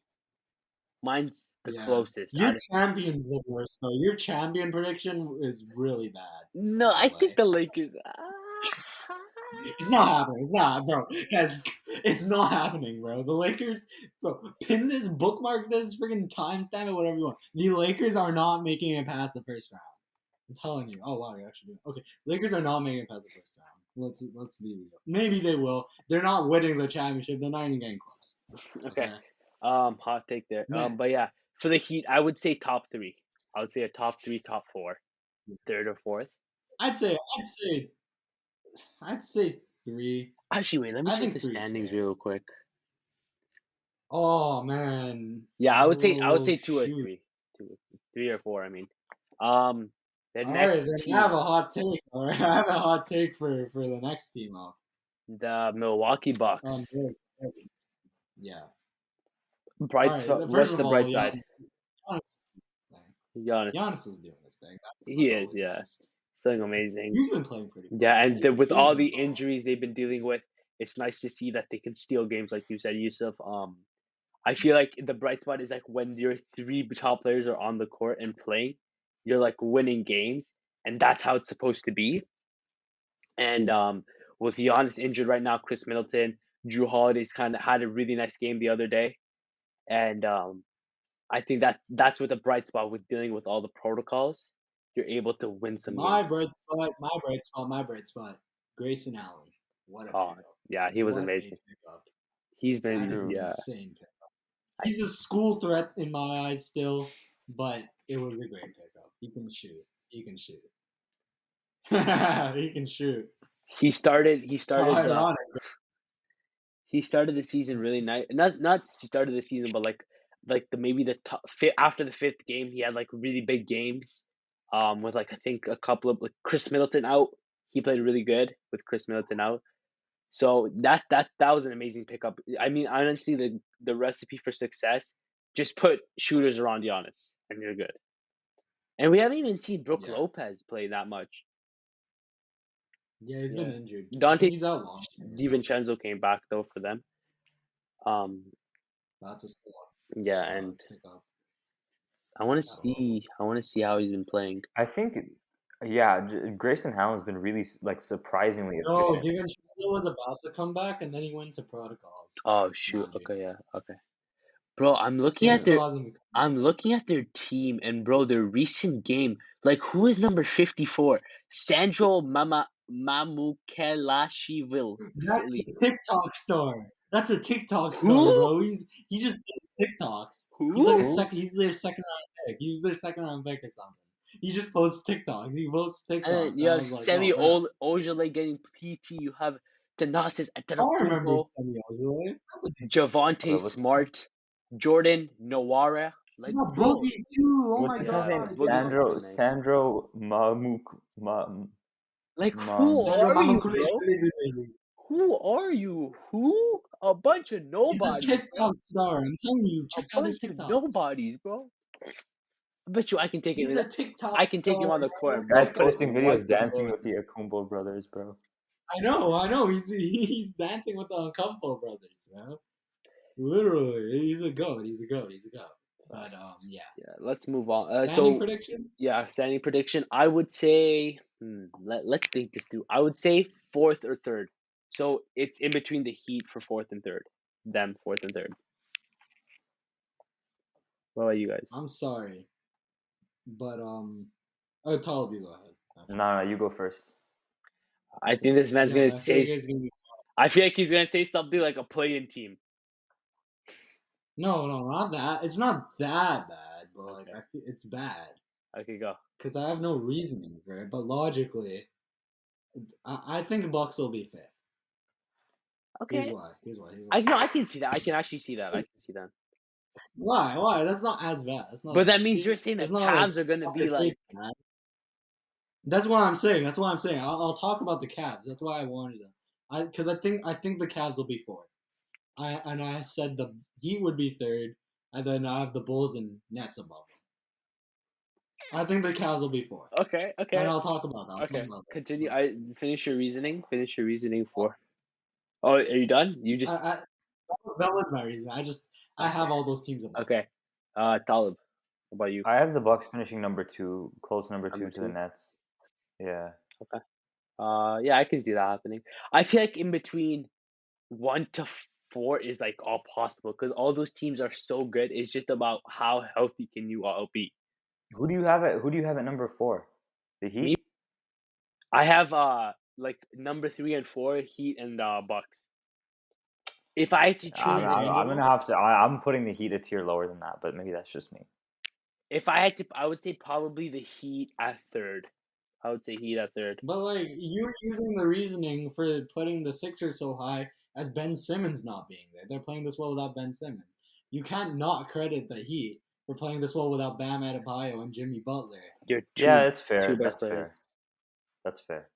Mine's the Yeah, closest. your champion's the worst though. Your champion prediction is really bad. No, By I the think way, the Lakers. it's not happening. It's not, bro. Guys, it's not happening, bro. The Lakers, bro. Pin this, bookmark this, freaking timestamp it, whatever you want. The Lakers are not making it past the first round. I'm telling you. Oh wow, you're actually doing okay. Lakers are not making it past the first round. Let's be real. Maybe they will. They're not winning the championship. They're not even getting close. Okay. Okay. Hot take there. But Next. yeah, for the Heat, I would say top three. I would say a top three, top four, third or fourth. I'd say three. Actually, wait. Let me I check think the three's standings fair. real quick. Oh man. Yeah, I would say Oh two or shoot. three, three or four. I mean, the All right, next then team, I have a hot take. All right, I have a hot take for the next team up. the Milwaukee Bucks. Yeah. Bright All right. spot. First What's of the all, bright side? Giannis. Giannis is doing this thing. He That's is. always Yeah, nice. he's doing amazing. He's been playing pretty well. Yeah, and with He's all been the balling. injuries they've been dealing with, it's nice to see that they can steal games, like you said, Yousuf. I feel like the bright spot is like when your three top players are on the court and playing, you're like winning games, and that's how it's supposed to be. And with Giannis injured right now, Chris Middleton, Drew Holiday's kind of had a really nice game the other day, and I think that's what the bright spot with dealing with all the protocols. You're able to win some My games. bright spot. Grayson Allen. What a Oh, pickup. yeah, he was What a amazing. pickup. He's That been is an yeah. insane pickup. He's a school threat in my eyes still, but it was a great pickup. He can shoot. He can shoot. He can shoot. He started How ironic. he started the season really nice. Not started the season, but like maybe the top after the fifth game, he had like really big games. With like I think a couple of like Chris Middleton out, he played really good with Chris Middleton out. So that was an amazing pickup. I mean, honestly, the recipe for success, just put shooters around Giannis, and you're good. And we haven't even seen Brook Yeah. Lopez play that much. Yeah, he's been injured. I Dante think he's out long term. DiVincenzo came back though for them. That's a slot. Yeah, and Pickup. I want to see how he's been playing. I think, yeah, Grayson Allen's been really like surprisingly No, efficient. DiVincenzo was about to come back, and then he went to protocols. Oh shoot! Mind you. Okay, yeah, okay. Bro, I'm So looking he at still hasn't. I'm looking at their team, and bro, their recent game, like who is number 54? Sandro Mamukelashvili. That's a TikTok star. That's a TikTok star, bro. He just posts TikToks. He's like He's their second round pick. He was their second round pick or something. He just posts TikToks. He posts TikToks. And then you have Semi Ojale getting PT. You have Thanasis I remember Antetokounmpo, Semi Ojale. Javonte Smart, Jordan Nwora. Like bro, Boogie too. Oh What's my his god. name? Boogie's Sandro like who Sandro are you, bro? Mamukelashvili. Who are you? Who? A bunch of nobodies. He's a TikTok star. I'm telling you, check out his bunch of TikToks. nobodies, bro. I bet you I can take He's him. a TikTok I can take him star, on the bro. court. Guys Bro. posting videos What? dancing with the Akumbo brothers, bro. I know. He's dancing with the Uncomfortable brothers, man. Literally, he's a goat. But yeah. Yeah, let's move on. Standing predictions? Yeah, standing prediction. I would say. Let's think this through. I would say fourth or third. So it's in between the Heat for fourth and third. Them fourth and third. What about you guys? I'm sorry, but Talib, you go ahead. No, you go first. I think this man's gonna say. I feel like he's gonna say something like a play-in team. No, not that. It's not that bad, but like I feel it's bad. Okay, go. Because I have no reasoning for it, but logically, I think Bucks will be fifth. Okay. Here's why. I can see that. I can actually see that. I can see that. Why? That's not as bad. But that means you're saying the Cavs are gonna be like. That's what I'm saying. I'll talk about the Cavs. That's why I wanted them. Because I think the Cavs will be fourth. I said the Heat would be third, and then I have the Bulls and Nets above them. I think the Cavs will be fourth, Okay, and okay, I'll talk about that. okay. Continue. But I finish your reasoning. Finish your reasoning for. Oh, are you done? You just that was my reason. I okay. have all those teams above. Okay. Talib, what about you? I have the Bucks finishing number 2, close number 2 Number to the two. Nets. Yeah. Okay. Yeah, I can see that happening. I feel like in between 1 to 4 is like all possible because all those teams are so good. It's just about how healthy can you all be. Who do you have at number 4? The Me, Heat? I have like number 3 and 4 Heat and Bucks. If I had to choose I'm between, gonna have to. I'm putting the Heat a tier lower than that, but maybe that's just me. if I had to, I would say probably the Heat at third. I would say Heat at third. But like you're using the reasoning for putting the Sixers so high as Ben Simmons not being there. They're playing this well without Ben Simmons. You can't not credit the Heat for playing this well without Bam Adebayo and Jimmy Butler. Your Yeah, two that's fair. best That's players. fair. That's fair.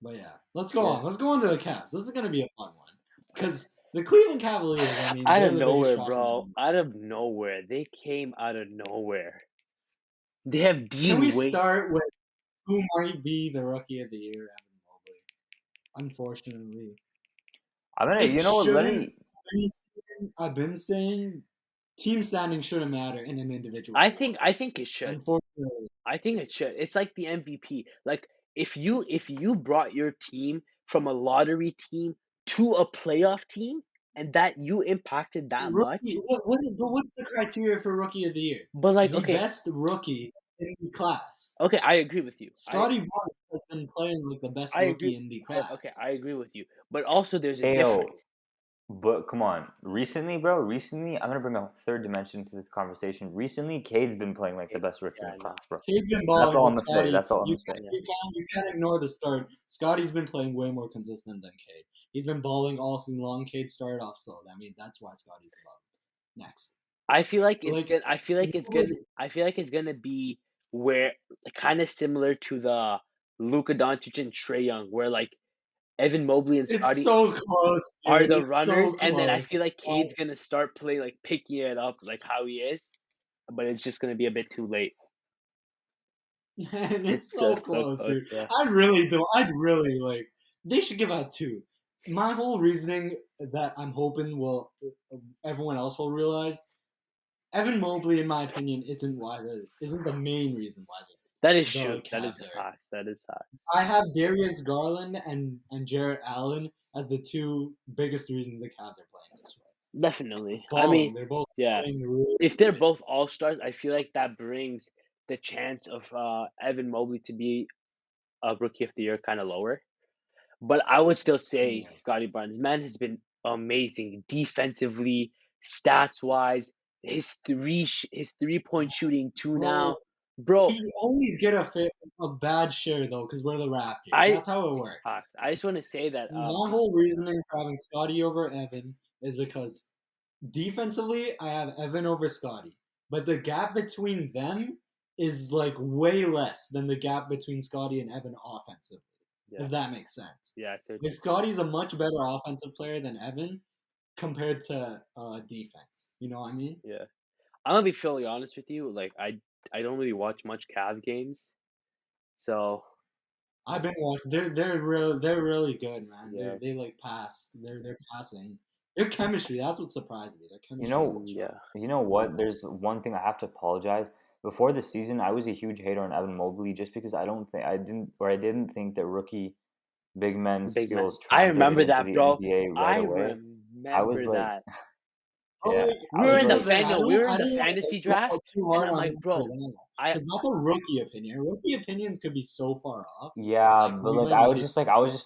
But yeah, let's go Yeah. on. Let's go on to the Cavs. This is gonna be a fun one because the Cleveland Cavaliers. I mean, Out they're of the biggest nowhere, shock. bro. Out of nowhere. They came out of nowhere. They have Can we Wade. start with who might be the Rookie of the Year? Evan Mobley. Unfortunately, I'm gonna. it You know what? Let shouldn't. me. I've been saying team standing shouldn't matter in an individual. I think it should. Unfortunately, I think it should. It's like the MVP. Like if you brought your team from a lottery team to a playoff team and that you impacted that much. rookie. What's the criteria for Rookie of the Year? But like The okay, best rookie in the class. okay, I agree with you. Scotty Barnes has been playing like the best I agree. rookie in the class. Okay, I agree with you. But also there's a Ayo, difference. but come on. Recently, I'm gonna bring a third dimension to this conversation. Recently, Cade's been playing like the best rookie Yeah, in I the know. class, bro. Cade's been balling. That's all I'm with gonna say. Scotty. That's all I'm gonna say. You can't ignore the start. Scotty's been playing way more consistent than Cade. He's been balling all season long. Cade started off slow. I mean, that's why Scotty's above. Next. I feel like it's Like, good. I feel like it's good. Mobley- I feel like it's gonna be where kind of similar to the Luka Doncic and Trey Young, where like Evan Mobley and Scotty It's so close, dude. are the It's runners, so and then I close. feel like Cade's gonna start playing like picking it up like how he is, but it's just gonna be a bit too late. Man, it's so close, dude. Yeah. I'd really like. They should give out 2. My whole reasoning that I'm hoping will everyone else will realize. Evan Mobley, in my opinion, isn't the main reason why That is the true. That Cavs is are. facts. That is facts. I have Darius Garland and Jarrett Allen as the 2 biggest reasons the Cavs are playing this way. Definitely. I Balling, mean, they're both yeah. playing really If they're good. both all stars, I feel like that brings the chance of Evan Mobley to be a rookie of the year kind of lower. But I would still say Yeah. Scotty Barnes, man, has been amazing defensively, stats wise. His 3-point shooting too now, bro. We always get a bad share though because we're the Raptors. That's how it works. I just want to say that My whole reasoning for having Scotty over Evan is because defensively I have Evan over Scotty, but the gap between them is like way less than the gap between Scotty and Evan offensively. Yeah. If that makes sense. Yeah, like Scotty's a much better offensive player than Evan compared to defense. You know what I mean? Yeah. I'm gonna be fully honest with you. Like I don't really watch much Cavs games, so I've been watching. They're really good, man. Yeah. They like pass. They're passing. Their chemistry. That's what surprised me. Their chemistry. You know what? There's one thing I have to apologize. Before the season, I was a huge hater on Evan Mobley just because I didn't think that rookie big men skills I translated remember into that, the bro. NBA right away. I was like, that. Yeah, we were in the fantasy draft, and I'm like, bro, because that's a rookie opinion. Rookie opinions could be so far off. Yeah, but like I was just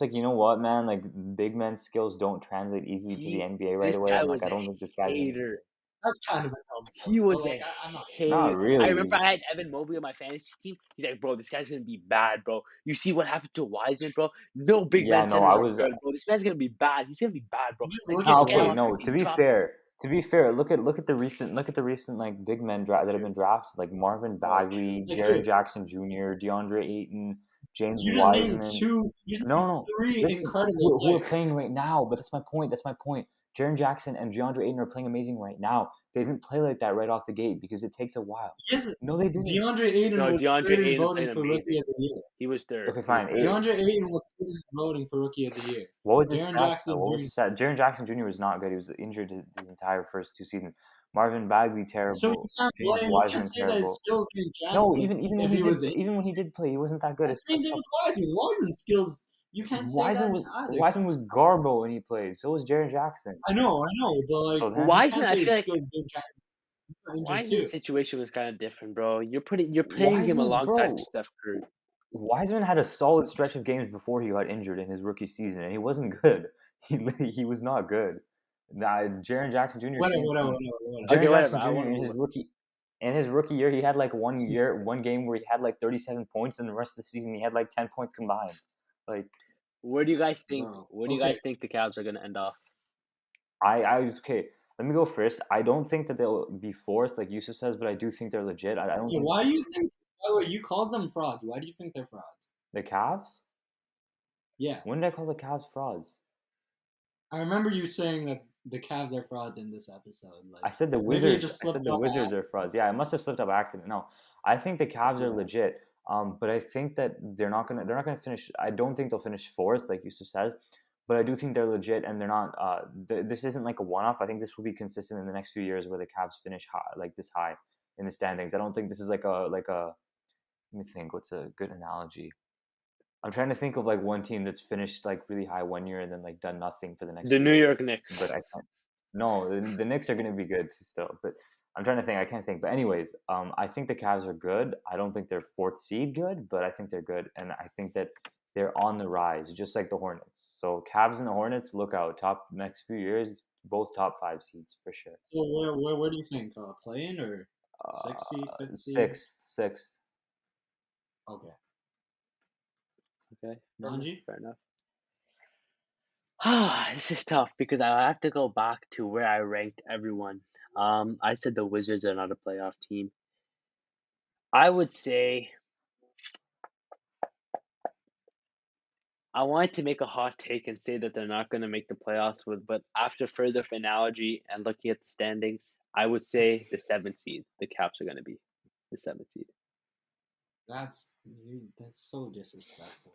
like, you know what, man? Like big men skills don't translate easily to the NBA right away. I'm like, I don't think this guy's hater. That's kind of a dumb. He was like, I'm not hater. Not really. I remember I had Evan Mobley on my fantasy team. He's like, bro, this guy's gonna be bad, bro. You see what happened to Wiseman, bro? No big man centers are good, bro. This man's gonna be bad. He's gonna be bad, bro. Like, okay, no. To be fair, To be fair, look at the recent like big men that have been drafted, like Marvin Bagley, Like, Jaren Jackson Jr., DeAndre Ayton, James you just named Wiseman. two. You just named No, three listen, incredible who are players. playing right now? But that's my point. That's my point. Jaren Jackson and DeAndre Ayton are playing amazing right now. They didn't play like that right off the gate because it takes a while. Yes, No, they didn't. DeAndre Ayton No, was DeAndre third in Ayton voting played for Rookie amazing. of the Year. He was third. Okay, fine. DeAndre Ayton was third in voting for Rookie of the Year. What was his Jaren stats? Jackson What was Jr. his stat? Jaren Jackson Jr. was not good. He was injured his entire first 2 seasons. Marvin Bagley So you terrible. can't James blame. You can't Wiseman say that his terrible. skills didn't No, translate even if when he was in. even when he did play, he wasn't that good. The same thing with Wiseman. Wiseman's skills. You can't say that either. Wiseman was garbo when he played. So was Jaren Jackson. I know, but like So you then, Wiseman, can't I say feel his like skills didn't translate. Injured Wiseman's too. situation was kind of different, bro. You're playing him alongside Steph Curry. Wiseman had a solid stretch of games before he got injured in his rookie season, and he wasn't good. He was not good. Jaren Jackson Jr. Whatever. Jaren Okay, Jackson whatever. I Jr. want to in move his rookie year, he had like one game where he had like 37 points, and the rest of the season he had like 10 points combined. Like, Where do you guys think? Bro, Where do you guys think the Cavs are gonna end off? okay. Let me go first. I don't think that they'll be fourth, like Yousuf says, but I do think they're legit. I don't think Why do you think? By the way, you called them frauds. Why do you think they're frauds? the Cavs. Yeah, When did I call the Cavs frauds? I remember you saying that the Cavs are frauds in this episode. Like I said the maybe it Wizards. just I slipped said the up by Wizards are accident. frauds. Yeah, I must have slipped up by accident. No, I think the Cavs are Yeah. legit. But I think that they're not gonna finish. I don't think they'll finish fourth, like Yusuf said. But I do think they're legit, and they're not. This isn't like a one-off. I think this will be consistent in the next few years, where the Cavs finish high, like this high in the standings. I don't think this is like a. Let me think. What's a good analogy? I'm trying to think of like one team that's finished like really high one year and then like done nothing for the next. The few New years. York Knicks. But I can't. No, the Knicks are going to be good still. But I'm trying to think. I can't think. But anyways, I think the Cavs are good. I don't think they're fourth seed good, but I think they're good, and I think that they're on the rise, just like the Hornets. So Cavs and the Hornets, look out. Top next few years, both top 5 seeds for sure. So where do you think? Play-in or 6th seed, 5th seed? Sixth. Okay. Okay, Manji? fair enough. This is tough because I have to go back to where I ranked everyone. I said the Wizards are not a playoff team. I would say I wanted to make a hot take and say that they're not going to make the playoffs but after further analogy and looking at the standings, I would say the 7th seed. The Caps are going to be the 7th seed. That's so disrespectful.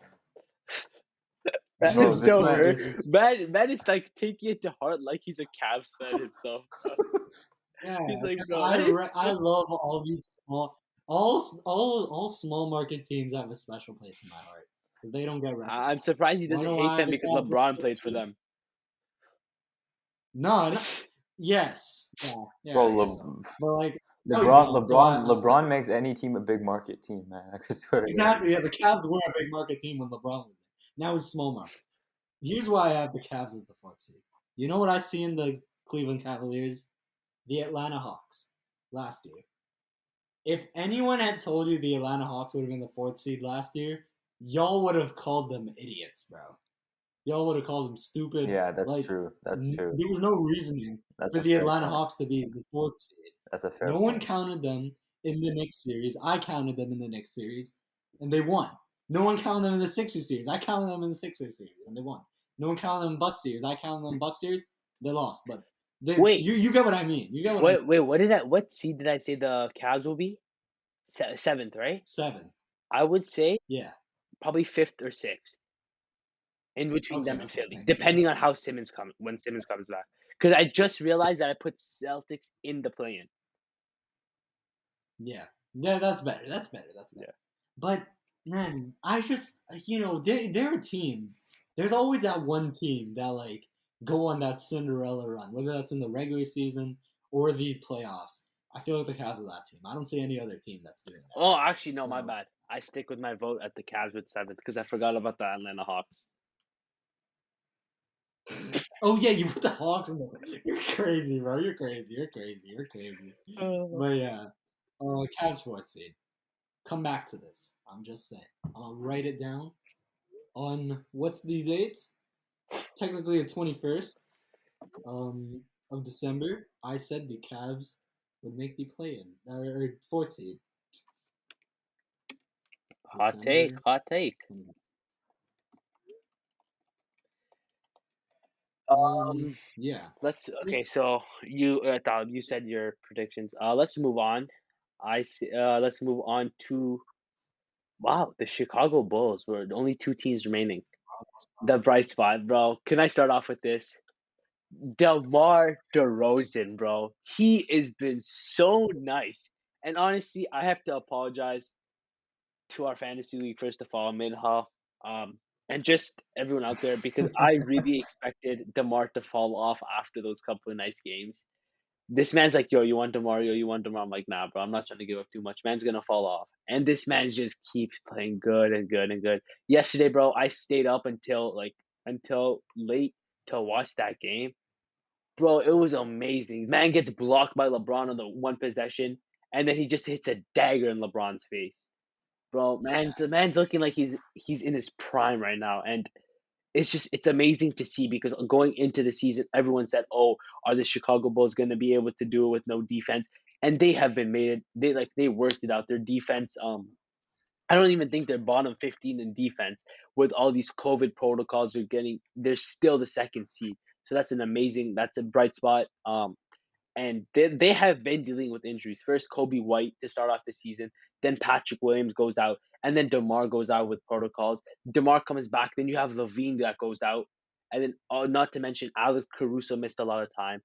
That Bro, is this so man- hurt. Man is like taking it to heart like he's a Cavs fan himself. Yeah, He's like, 'cause bro, I love all these all small market teams have a special place in my heart because they don't get recognized. I'm surprised he doesn't Wonder hate why them the because Cavs are LeBron the played for team. them. No, yes, yeah, Bro, I guess so. But like no, he's not. So LeBron makes any team a big market team, man. I could swear to God. exactly. Yeah, the Cavs were a big market team when LeBron was there. Now it's small market. Here's why I have the Cavs as the 4th seed. You know what I see in the Cleveland Cavaliers? The Atlanta Hawks last year. If anyone had told you the Atlanta Hawks would have been the 4th seed last year, y'all would have called them idiots, bro. Y'all would have called them stupid. Yeah, that's true. That's true. There was no reasoning That's for a the fair Atlanta point. Hawks to be the 4th seed. That's a fair No point. one counted them in the Knicks series. I counted them in the Knicks series, and they won. No one counted them in the Sixers series. I counted them in the Sixers series, and they won. No one counted them in Bucks series. I counted them in Bucks series. They lost, but Wait. you get what I mean. You get what I mean. Wait, what seed did I say the Cavs will be? 7th, right? 7. I would say Yeah. probably 5th or 6th. In between them and Okay, Philly, thank you. depending on how when Simmons comes back. Because I just realized that I put Celtics in the play-in. Yeah, that's better. Yeah. But man, I just they're a team. There's always that one team that like go on that Cinderella run, whether that's in the regular season or the playoffs. I feel like the Cavs are that team. I don't see any other team that's doing that. Oh, actually, no, my So- bad. I stick with my vote at the Cavs with 7th because I forgot about the Atlanta Hawks. Oh yeah, you put the Hawks in there. You're crazy, bro. You're crazy. But yeah, Cavs 4th seed. Come back to this. I'm just saying. I'm gonna write it down. On what's the date? Technically the 21st. of December, I said the Cavs would make the play-in or fourth seed. Hot take, December hot take. 20th. Yeah. Okay. So Talib, you said your predictions. Let's move on. Let's move on to wow, the Chicago Bulls were the only two teams remaining. The bright spot, bro. Can I start off with this? DeMar DeRozan, bro. He has been so nice. And honestly, I have to apologize to our fantasy league first of all, Minha, and just everyone out there because I really expected DeMar to fall off after those couple of nice games. This man's like, yo, you want DeMar? Yo, you want DeMar? I'm like, nah, bro, I'm not trying to give up too much. Man's gonna fall off. And this man just keeps playing good and good and good. Yesterday, bro, I stayed up until late to watch that game. Bro, it was amazing. Man gets blocked by LeBron on the one possession, and then he just hits a dagger in LeBron's face. Bro, man's looking like he's in his prime right now, and it's amazing to see because going into the season, everyone said, "Oh, are the Chicago Bulls going to be able to do it with no defense?" And they have been made it. They worked it out. Their defense, I don't even think they're bottom 15 in defense with all these COVID protocols. They're still the second seed. So that's a bright spot. And they have been dealing with injuries. First, Kobe White to start off the season, then Patrick Williams goes out, and then DeMar goes out with protocols. DeMar comes back, then you have Levine that goes out, and then not to mention Alex Caruso missed a lot of time.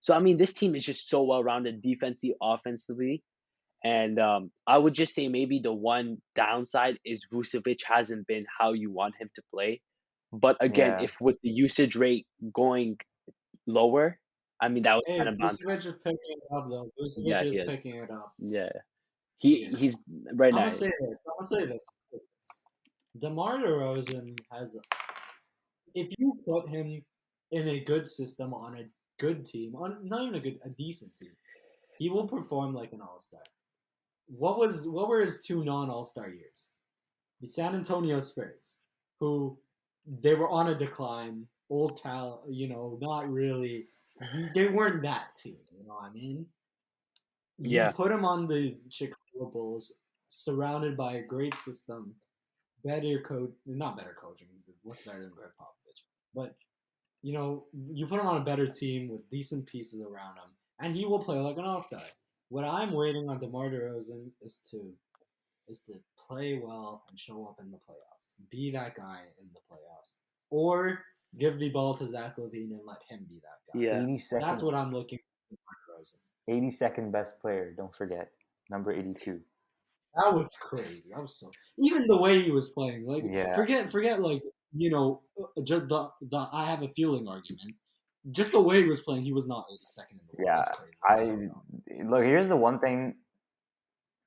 So I mean, this team is just so well rounded defensively, offensively, and I would just say maybe the one downside is Vucevic hasn't been how you want him to play. But again, Yeah. if with the usage rate going lower, I mean that was Hey, kind of bound. Vucevic is picking it up though. Vucevic Yeah, he is is. picking it up. Yeah, Yeah. he's right I'm now. gonna say this. DeMar DeRozan has, if you put him in a good system on a good team, on not even a decent team, he will perform like an all-star. What were his two non-all-star years? The San Antonio Spurs, who they were on a decline, old talent, not really. They weren't that team, you know what I mean? You Yeah, put him on the Chicago Bulls, surrounded by a great system, not better coaching. What's better than Greg Popovich? But you put him on a better team with decent pieces around him, and he will play like an all-star. What I'm waiting on DeMar DeRozan is to play well and show up in the playoffs. Be that guy in the playoffs, or give the ball to Zach LaVine and let him be that guy. yeah. 82nd, That's what I'm looking for DeMar DeRozan. 82nd best player. Don't forget number 82. That was crazy. That was so. Even the way he was playing, like Yeah. forget like just the I have a feeling argument. Just the way he was playing, he was not 82nd in the world. Yeah. That's crazy. Look. Here's the one thing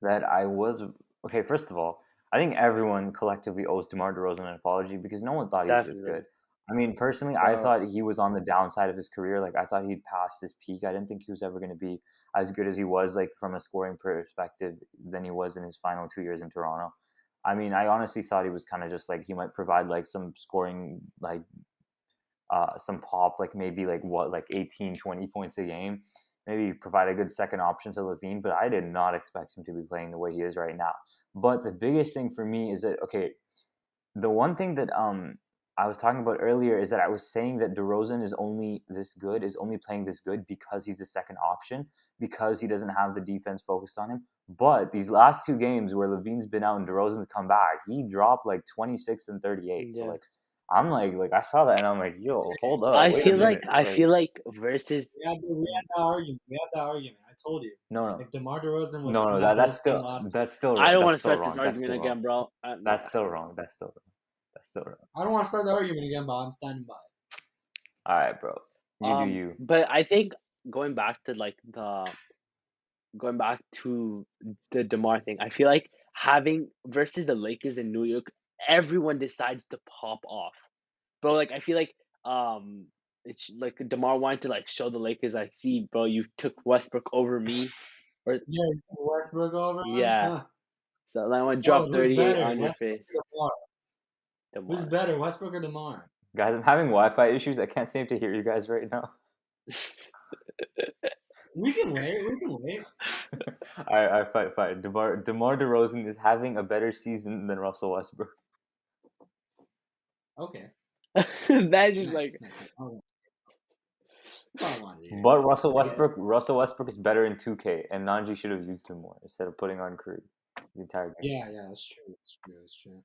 that I was okay. First of all, I think everyone collectively owes DeMar DeRozan an apology because no one thought he was this Definitely. good. I mean, personally, I Bro. thought he was on the downside of his career. Like, I thought he'd passed his peak. I didn't think he was ever going to be as good as he was, like, from a scoring perspective than he was in his final 2 years in Toronto. I mean, I honestly thought he was kind of just, like, he might provide, like, some scoring, like, some pop, like, maybe, like, 18, 20 points a game. Maybe provide a good second option to Levine, but I did not expect him to be playing the way he is right now. But the biggest thing for me is that, okay, the one thing that I was talking about earlier is that I was saying that DeRozan is only playing this good because he's the second option, because he doesn't have the defense focused on him. But these last two games where Levine's been out and DeRozan's come back, he dropped like 26 and 38. Yeah. So like, I'm like I saw that and I'm like, yo, hold up. I wait a feel minute. versus We had that argument. I told you. No. If DeMar DeRozan was No, on that that's Bulls team still last that's still I don't want to that's still start wrong. this That's argument still again, wrong. bro. That's still wrong. That's still wrong. I don't want to start the argument again, but I'm standing by. All right, bro. You do you. But I think going back to the DeMar thing, I feel like having versus the Lakers in New York, everyone decides to pop off. Bro, like I feel like it's like DeMar wanted to like show the Lakers like, see, bro, you took Westbrook over me. Or Yeah, Westbrook over him? yeah. Huh. So I want to drop Who's 38 better, on your Westbrook face. or DeMar? Who's DeMar. better, Westbrook or DeMar? Guys, I'm having Wi-Fi issues. I can't seem to hear you guys right now. We can wait. We can wait. I fight. DeMar DeRozan is having a better season than Russell Westbrook. Okay. That's just Nice. like Nice. Oh, that's all I wanted to hear. But Russell Westbrook is better in 2K, and Nanji should have used him more instead of putting on Curry the entire game. Yeah, that's true. That's true.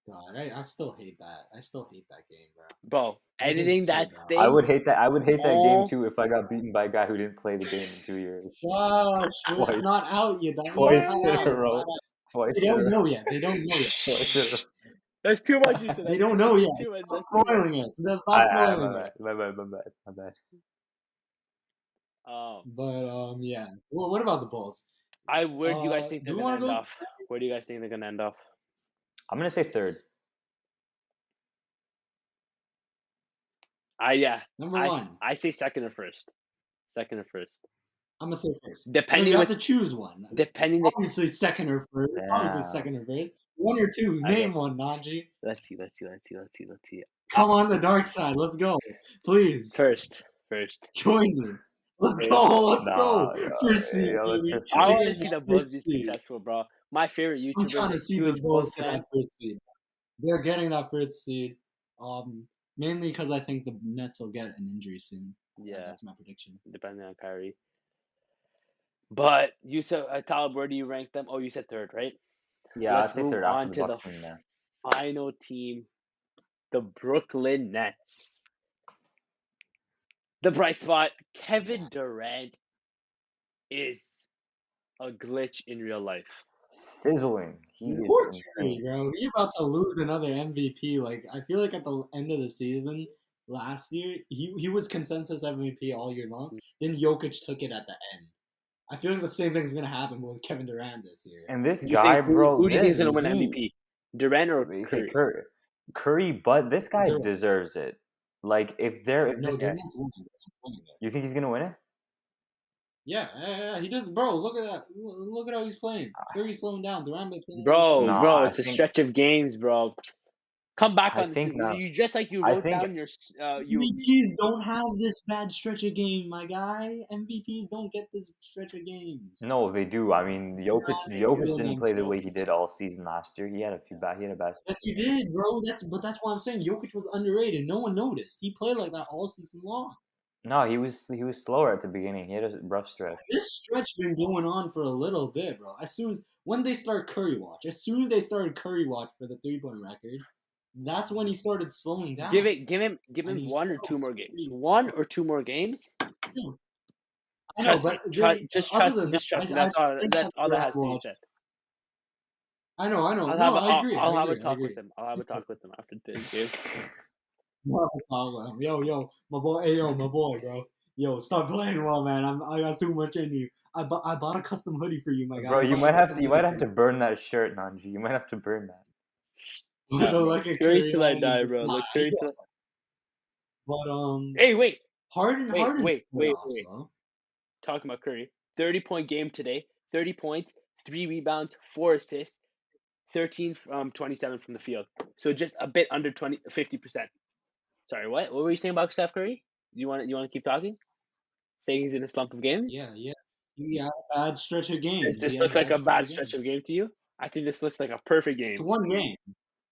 God, I still hate that. I still hate that game, bro. I think Editing so that bad. state. I would hate that game all too if I got beaten by a guy who didn't play the game in 2 years. Wow, Twice. it's not out yet. Twice It's in not a out. row. Twice They in a don't row. know yet. They don't know yet. Twice in a row. That's too much, you said. They don't know yet. Too much. Stop That's too much. spoiling it. Stop spoiling it. My bad. But yeah. Well, what about the Bulls? Where do you guys think do they're we gonna wanna end go off? second? Where do you guys think they're gonna end off? I'm gonna say third. Number one. I say second or first. Second or first. I'm gonna say first. Depending you have with- to choose one. Depending the Obviously second or first. Yeah. Obviously second or first. One or two. Okay. Name one, Najee. let's see. Come on the dark side. Let's go. Please. First. Join me. Let's go. Let's go. Yo, First seed, yo, let's baby. just- I We're want to getting see that the Bulls be first seed. successful, bro. My favorite YouTuber. I'm trying to is a see the huge Bulls get fan. that first seed. They're getting that first seed. Mainly because I think the Nets will get an injury soon. Yeah, That's my prediction. depending on Kyrie. But you said, Talib, where do you rank them? Oh, you said third, right? Yeah, Let's I say move third on after to the the Bucks in there. final team, the Brooklyn Nets. The bright spot, Kevin Durant is a glitch in real life. Sizzling. He is Poor Curry, insane. bro. He's about to lose another MVP. Like, I feel like at the end of the season last year, he was consensus MVP all year long. Then Jokic took it at the end. I feel like the same thing's gonna happen with Kevin Durant this year. And this You guy, think bro. who do you think is this- gonna win he- MVP? Durant or Okay, Curry? Curry, but this guy Durant. deserves it. Like, if this guy, Durant's winning it. you think he's gonna win it? Yeah, he does, bro. Look at that. Look at how he's playing. Curry's slowing down. Durant been playing. Bro, No, bro, I it's a think- stretch of games, bro. Come back I on think this. now- You just like you I wrote think- down your you. MVPs don't have this bad stretch of game, my guy. MVPs don't get this stretch of games. No, they do. I mean, Jokic Yeah, didn't play the way he did all season last year. He had a bad. Yes, he did, bro. That's why I'm saying Jokic was underrated. No one noticed. He played like that all season long. No, he was slower at the beginning. He had a rough stretch. This stretch been going on for a little bit, bro. When they start Curry Watch, as soon as they started Curry Watch for the 3-point record, that's when he started slowing down. Give him And he one or still two more games. squeezed. 1 or 2 more games. I know, Trust me. but Just other trust. than Just trust me. I That's all. think That's all that has to be Watch- said. I know. I agree. I'll have a talk with him. I'll have a talk with him after the game. We'll have a talk with him. Yo, my boy. Hey, yo, my boy, bro. Yo, stop playing well, man. I got too much in you. I bought a custom hoodie for you, my guy. Bro, you might have to burn that shirt, Nanji. You might have to burn that. Curry till I die, bro. Look, Curry till. But Hey, wait. Harden. Wait. Though. Talking about Curry, 30-point game today. 30 points, 3 rebounds, 4 assists, 13 from 27 from the field. So just a bit under 50%. Sorry, what? What were you saying about Steph Curry? You want to keep talking? Saying he's in a slump of games? Yeah. He had a bad stretch of games. Does this look like a bad stretch of game to you? I think this looks like a perfect game. It's one game.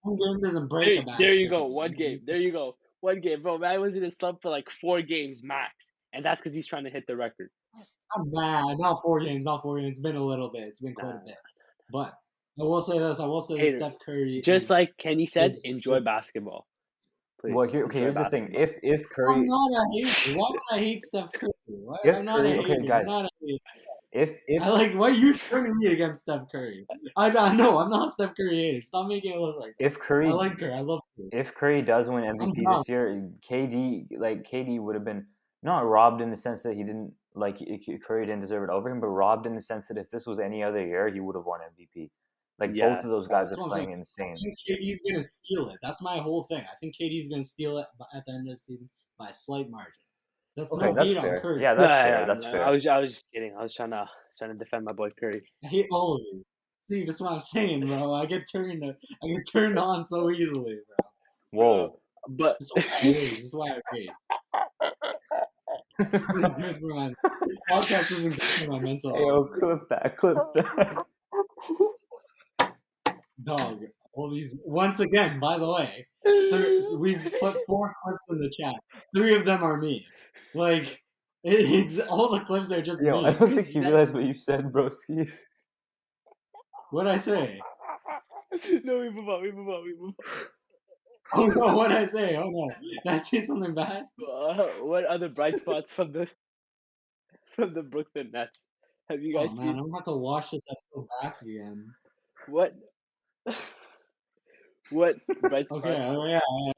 One game doesn't break a bad There you stretch go. of One game. games. There you go. One game. Bro, man was in a slump for like 4 games max. And that's because he's trying to hit the record. I'm mad. Not 4 games. It's been a little bit. It's been quite a bit. But I will say this. Hater. Steph Curry. Just like Kenny said, is- enjoy basketball. Please, Well, just here's enjoy the thing. basketball. If Curry, I'm not a hater. Why would I hate Steph Curry? Why? If I'm not Curry- a okay, hater. guys. I'm not a hater. if Why are you turning me against Steph Curry? I know. I'm not a Steph Curry hater. Stop making it look like that. if Curry I like her. I love her. if Curry does win MVP down. this year, KD would have been not robbed in the sense that he didn't Curry didn't deserve it over him, but robbed in the sense that if this was any other year, he would have won MVP. Like Yeah. both of those guys That's are what I'm playing saying. I insane. think KD's gonna steal it. That's my whole thing. I think KD's gonna steal it at the end of the season by a slight margin. That's Okay, no that's hate fair. on Curry. Yeah, that's Yeah, fair. yeah, That's no, fair. I was just kidding. I was trying to defend my boy Curry. I hate all of you. See, that's what I'm saying, bro. I get turned on so easily, bro. Whoa. But That's why I rage. That's why I rage. This isn't good for my. This podcast isn't good for my mental Hey, yo, health. clip that, clip that. Dog. All these. Once again, by the way, we've put 4 clips in the chat. 3 of them are me. Like, it's all the clips are just Yo, I me. don't think you realize what you said, broski. What'd I say? No, we move on. We move on. We move Oh no, what'd I say? Oh no. Did I say something bad? on. What other bright spots from the Brooklyn Nets have you Oh guys man, seen? I'm gonna have to watch this episode back again. What what bright Okay, spots?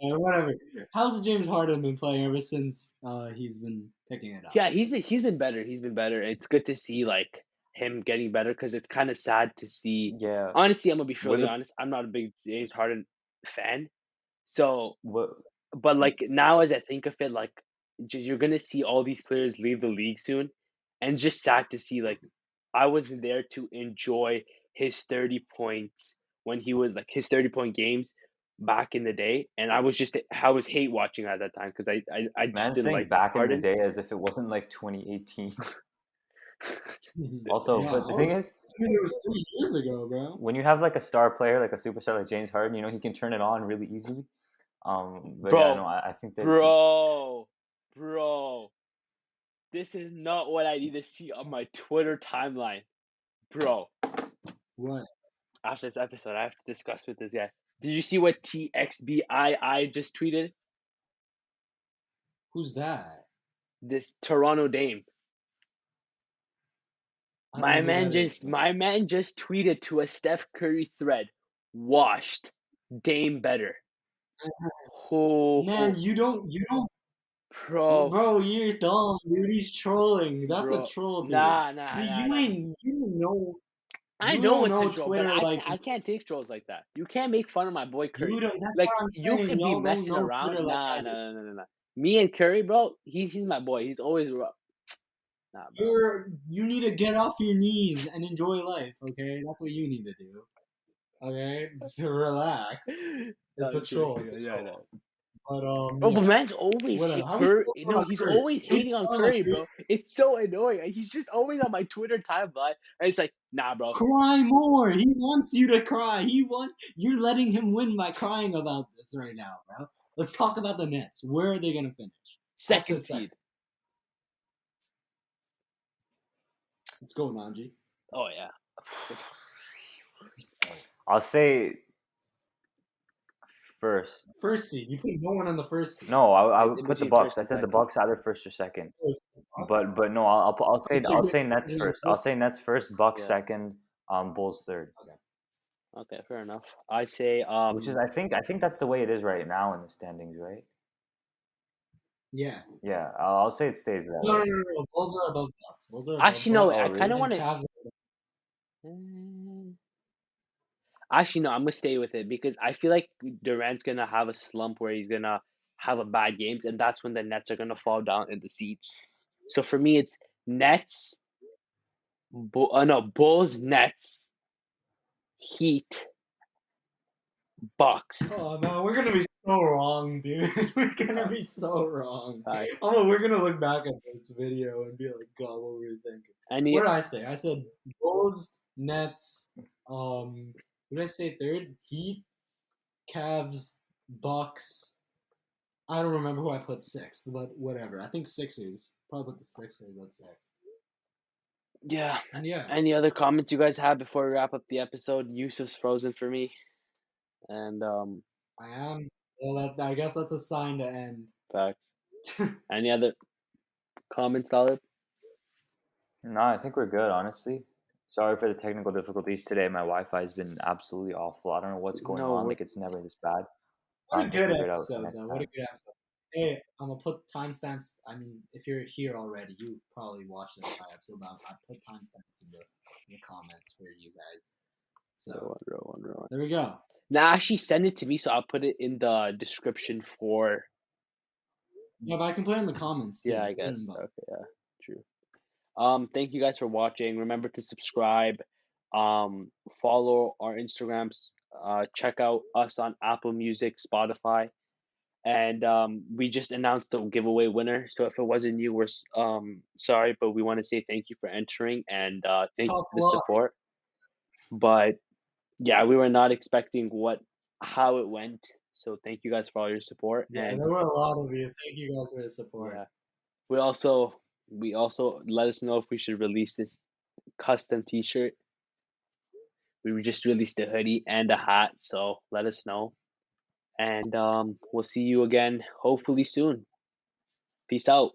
yeah, whatever. How's James Harden been playing ever since he's been picking it up? Yeah, he's been better. He's been better. It's good to see like him getting better because it's kind of sad to see. Yeah. Honestly, I'm gonna be With fairly the honest. I'm not a big James Harden fan. So, what? but like now as I think of it, like you're gonna see all these players leave the league soon, and just sad to see like I wasn't there to enjoy his 30 points when he was like his 30-point games back in the day, and I was hate watching at that time because I just Man's didn't saying like back in the Harden. day as if it wasn't like 2018. Also, Yeah, but the thing is, I mean, it was 3 years ago, bro. when you have like a star player, like a superstar like James Harden, you know he can turn it on really easily. But yeah, no, Bro, I think that bro, this is not what I need to see on my Twitter timeline, bro. What? After this episode, I have to discuss with this guy. Did you see what TXBII just tweeted? Who's that? This Toronto Dame. I don't know who that is. My man just tweeted to a Steph Curry thread. Washed. Dame better. Man, you don't, Bro, bro. You're dumb, dude. He's trolling. That's a bro. troll, dude. Nah. See, you know, I you know don't it's a know troll, but Twitter like I can't take trolls like that. You can't make fun of my boy Curry. you don't. That's Like what I'm you saying. could be Y'all don't messing know Twitter around. like I Nah, do. nah. Me and Curry, bro, he's my boy. He's always nah, bro. You need to get off your knees and enjoy life. Okay, that's what you need to do. Okay, so relax. It's I'm a kidding. troll. It's a Yeah, I troll. know. But Bro, but yeah. man's always Whatever. hate How we Curry. still No, on he's Curry? always We hating still on on like Curry, bro. It's so annoying. He's just always on my Twitter timeline, and it's like, nah, bro. cry more. He wants you to cry. You're letting him win by crying about this right now, bro. Let's talk about the Nets. Where are they gonna finish? I Second said second. seed. Let's go, Nanji. Oh yeah. I'll say first. First seed. You put no one on the first seed. No, I It's would in put the between Bucks. first I and said the second. Bucks either first or second. Okay. But no, I'll say Nets first. I'll say Nets first, Bucks Yeah. second, Bulls third. Okay, fair enough. I say Which is I think that's the way it is right now in the standings, right? Yeah. Yeah, I'll say it stays that No. way. Bulls are above Bucks. Bulls are above actually no. Bucks. Oh, I kind of really? want to. Cavs. Actually, no. I'm gonna stay with it because I feel like Durant's gonna have a slump where he's gonna have a bad games, and that's when the Nets are gonna fall down in the seats. So for me, it's Nets. Bulls, Nets, Heat, Bucks. Oh man, we're gonna be so wrong, dude. We're gonna be so wrong. Alright. Oh, we're gonna look back at this video and be like, God, what were we thinking? What did I say? I said Bulls, Nets, what did I say third? Heat, Cavs, Bucks. I don't remember who I put sixth, but whatever. I think Sixers. Probably put the Sixers at sixth. Yeah. And yeah. Any other comments you guys have before we wrap up the episode? Yousuf's frozen for me. And I am. Well, I guess that's a sign to end. Facts. Any other comments, Talib? No, I think we're good, honestly. Sorry for the technical difficulties today. My Wi-Fi has been absolutely awful. I don't know what's going on. Like, it's never this bad. What a good Figure it out episode, next though. time. What a good episode. Hey, I'm gonna put timestamps. I mean, if you're here already, you probably watched the entire episode, but I put timestamps in the comments for you guys. So Rowan. there we go. Now, actually, send it to me, so I'll put it in the description for. Yeah, but I can put it in the comments too. Yeah, I guess. Okay, yeah, true. Thank you guys for watching. Remember to subscribe. Follow our Instagrams. Check out us on Apple Music, Spotify, And we just announced the giveaway winner. So if it wasn't you, we're sorry, but we want to say thank you for entering and thank you Tough for the luck. support. But yeah, we were not expecting how it went. So thank you guys for all your support. Yeah, And there were a lot of you. Thank you guys for the support. yeah, we also let us know if we should release this custom T-shirt. We just released a hoodie and a hat, so let us know. And we'll see you again hopefully soon. Peace out.